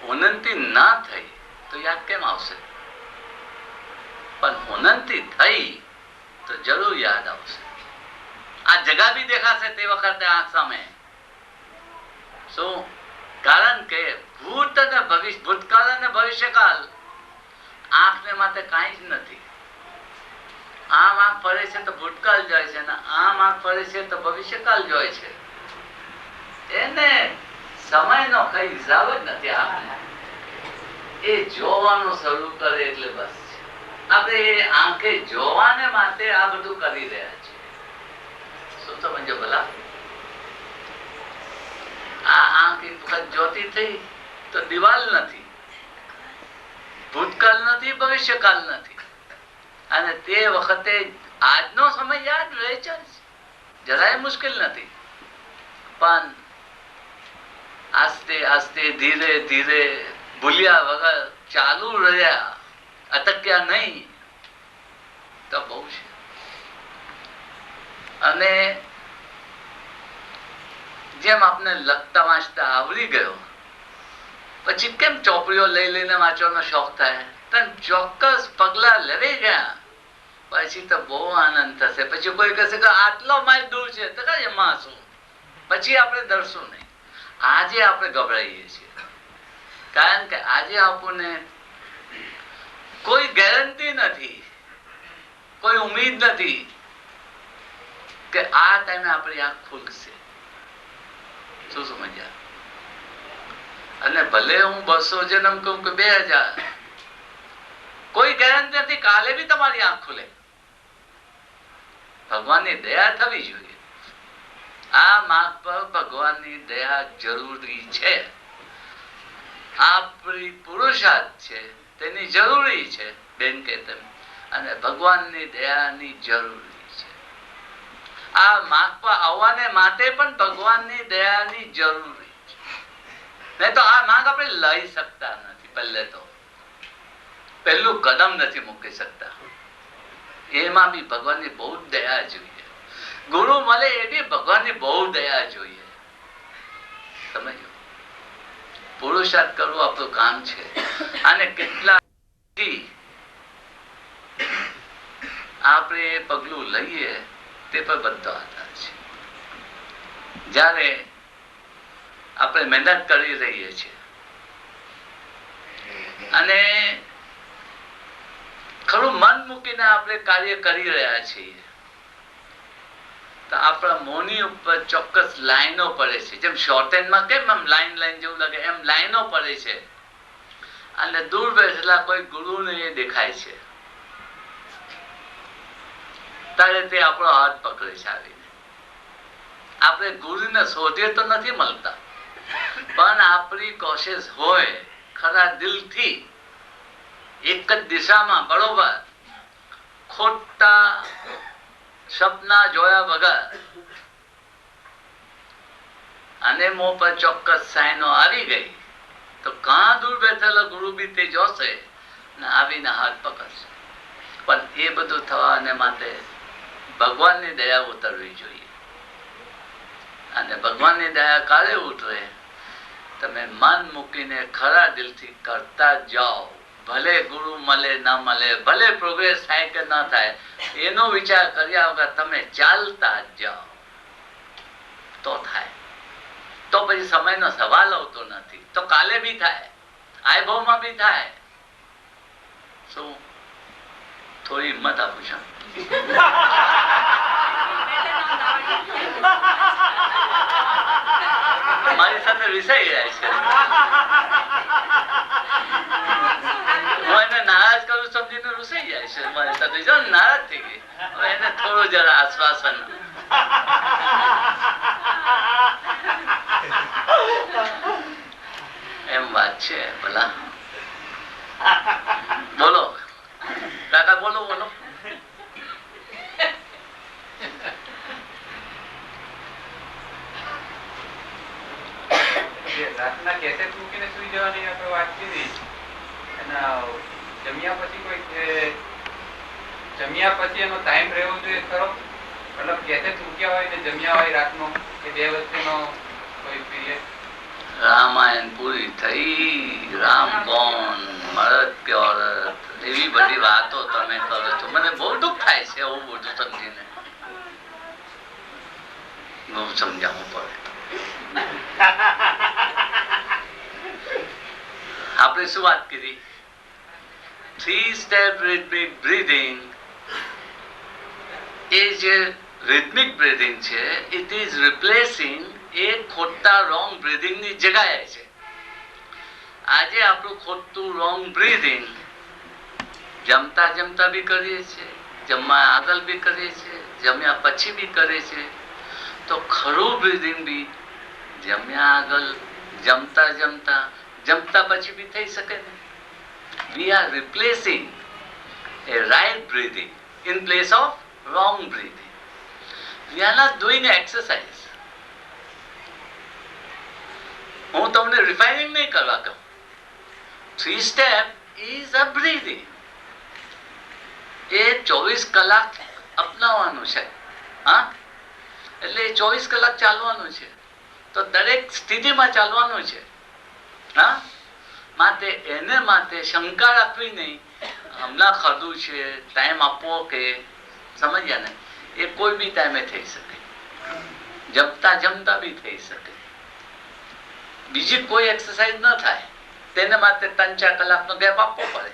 ઉન્નતિ ના થઈ તો યાદ કેમ આવશે? પણ ઉન્નતિ થઈ તો જરૂર યાદ આવશે. આ જગા બી દેખાશે તે વખતે આંખ સામે. શું? કારણ કે ભૂત અને ભવિષ્ય, ભૂતકાળ અને ભવિષ્યકાળ આંખને માટે કાંઈ જ નથી. આમ આંખ ફરે છે તો ભૂતકાળ જાય છે, અને આમ આંખ ફરે છે તો ભવિષ્યકાળ જાય છે. એને સમયનો કઈ હિસાબ જ નથી. આપણે એ જોવાનું શરૂ કરે એટલે બસ આપણે એ આંખે જોવાને માટે આ બધું કરી રહ્યા છીએ. શું સમજો ભલા? આ આંખ એક વખત જ્યોતિ થઈ તો દિવાલ નથી, ભૂતકાળ નથી, ભવિષ્યકાળ નથી. અને તે વખતે આજનો સમય યાદ રહે છે, જરાય મુશ્કેલ નથી. પણ આસ્તે આસ્તે ધીરે ધીરે ભૂલ્યા વગર ચાલુ રહ્યા, અટક્યા નહીં તો બહુ છે. અને જેમ આપણે લખતા વાંચતા આવડી ગયો પછી કેમ ચોપડીઓ લઈ લઈને વાંચવાનો શોખ થાય? પણ ચોક્કસ પગલા લેવી ગયા પછી તો બહુ આનંદ થશે. પછી કોઈ કહેશે કે આટલો માઇલ દૂર છે તો કઈ એમાં શું? પછી આપણે ડરશું નહીં. આજે આપણે ગભરાઈએ છીએ કારણ કે આજે આપણને કોઈ ગેરંટી નથી, કોઈ ઉમ્મીદ નથી કે આ ટાઈમે આપણી આંખ ખુલશે. શું સમજ્યા? અને ભલે હું 200 જન્મ કહું કે 2000, કોઈ ગેરંટી નથી કાલે બી તમારી આંખ ખુલે. ભગવાનની દયા થવી જોઈએ. આ માર્ગ પર ભગવાનની દયા જરૂરી છે. આપણી પુરુષાર્થ છે તેની જરૂરી છે બેન કે તેમ, અને ભગવાનની દયાની જરૂરી છે. આ માર્ગ પર આવવાને માટે પણ ભગવાનની દયાની જરૂરી છે. નહીં તો આ માર્ગ આપણે લઈ શકતા નથી. પહેલું કદમ નથી મૂકી શકતા. એમાં બી ભગવાનની બહુ દયા જોઈએ. ગુરુ મળે એ બી ભગવાનની બહુ દયા જોઈએ. સમજો, પુરુષાર્થ કરવું આપણું કામ છે. અને કેટલા આપણે એ પગલું લઈએ તે પર બધો આધાર છે. જ્યારે આપણે મહેનત કરી રહીએ છીએ અને ખરું મન મૂકીને આપણે કાર્ય કરી રહ્યા છીએ તો આપણા મોની ઉપર ચોક્કસ લાઈનો પડે છે. જેમ શોર્ટહેન્ડમાં કેમ આમ લાઈન જેવું લાગે એમ લાઈનો પડે છે. અને દૂર બેઠેલા કોઈ ગુરુને એ દેખાય છે ત્યારે તે આપણો હાથ પકડે છે આવીને. આપણે ગુરુને શોધીએ તો નથી મળતા, પણ આપણી કોશિશ હોય ખરા દિલથી એક જ દિશામાં બરોબર ખોટા સપના જોયા વગર અને મોં પર ચોક્કસ સાઈનો આવી ગઈ તો કાં દૂર બેઠેલો ગુરુ બી તે જોશે ને આવીને હાથ પકડશે. પણ એ બધું થવાને માટે ભગવાનની દયા ઉતરવી જોઈએ. અને ભગવાનની દયા કાલે ઉતરે તમે મન મૂકીને ખરા દિલથી કરતા જાઓ. ભલે ગુરુ મળે ન મળે, ભલે પ્રોગ્રેસ થાય કે ન થાય, એનો વિચાર કર્યા વગર તમે ચાલતા જ જાઓ તો થાય. તો પછી સમયનો સવાલ આવતો નથી. તો કાલે બી થાય, આયભાવમાં બી થાય. શું થોડી હિંમત આપું છું. મારી સાથે વિસાઈ જાય છે. હું એને નારાજ કરું સમજીને રૂસાઈ જાય છે મારી સાથે. જો નારાજ થઈ ગઈ, હવે એને થોડું જરા આશ્વાસન. એમ વાત છે. ભલા બોલો કાકા, બોલો બોલો. રાતના કેસેટ મૂકીને સુઈ જવાની આપણે વાત કરી. અને જમ્યા પછી કોઈ જમ્યા પછી એનો ટાઈમ રહેવો જોઈએ ખરો? મતલબ કેસેટ મૂક્યા હોય ને જમ્યા હોય રાતનો કે બે વચ્ચેનો કોઈ પીરિયડ? રામાયણ પૂરી થઈ, રામ કોણ, મરદ કે औरत, એવી બધી વાતો તમે કરો છો. મને બહુ દુઃખ થાય છે એવું બધું સમજીને. બહુ સમજાવવું પડે. આપણે શું વાત કરી? 3-step rhythmic breathing એ જે rhythmic breathing છે, it is replacing એ ખોટા રોંગ બ્રીધિંગ ની જગ્યાએ છે. આજે આપણું ખોટું રોંગ બ્રીધિંગ જમતા જમતા બી કરીએ છીએ, જમવા આગળ બી કરીએ છીએ, જમ્યા પછી બી કરીએ છીએ. તો ખરું બ્રીધિંગ બી જમ્યા આગળ, જમતા જમતા, જમતા પછી બી થઈ શકે ને. We are replacing a right breathing in place of wrong breathing. We are not doing exercise. હું તમને રિફાઇનિંગ નહીં કરવા કહું. 3 step is a breathing. એ 24 કલાક અપનાવવાનું છે. હા, એટલે 24 કલાક ચાલવાનું છે. તો દરેક સ્થિતિમાં ચાલવાનું છે. હા, માટે એને માટે શંકા રાખવી નહીં. હમણાં ખાધું છે, ટાઈમ આપવો કે સમજ્યા ને, એ કોઈ બી ટાઈમે થઈ શકે. જમતા જમતા બી થઈ શકે. બીજી કોઈ એક્સરસાઇઝ ન થાય તેને માટે 3-4 કલાકનો ગેપ આપવો પડે.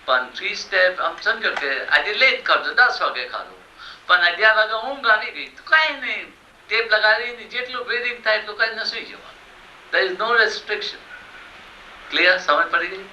પણ 3 સ્ટેપ આમ સમજો કે આજે લેટ ખાધો, 10 વાગે ખાધું, પણ 11 વાગે ઊંઘ આવી ગઈ તો કાંઈ નહીં, ટેપ લગાડીને જેટલું બ્રીથિંગ થાય એટલું કરીને સુઈ જવાનું. There is no restriction. Clear? સમજ પડી ગઈ?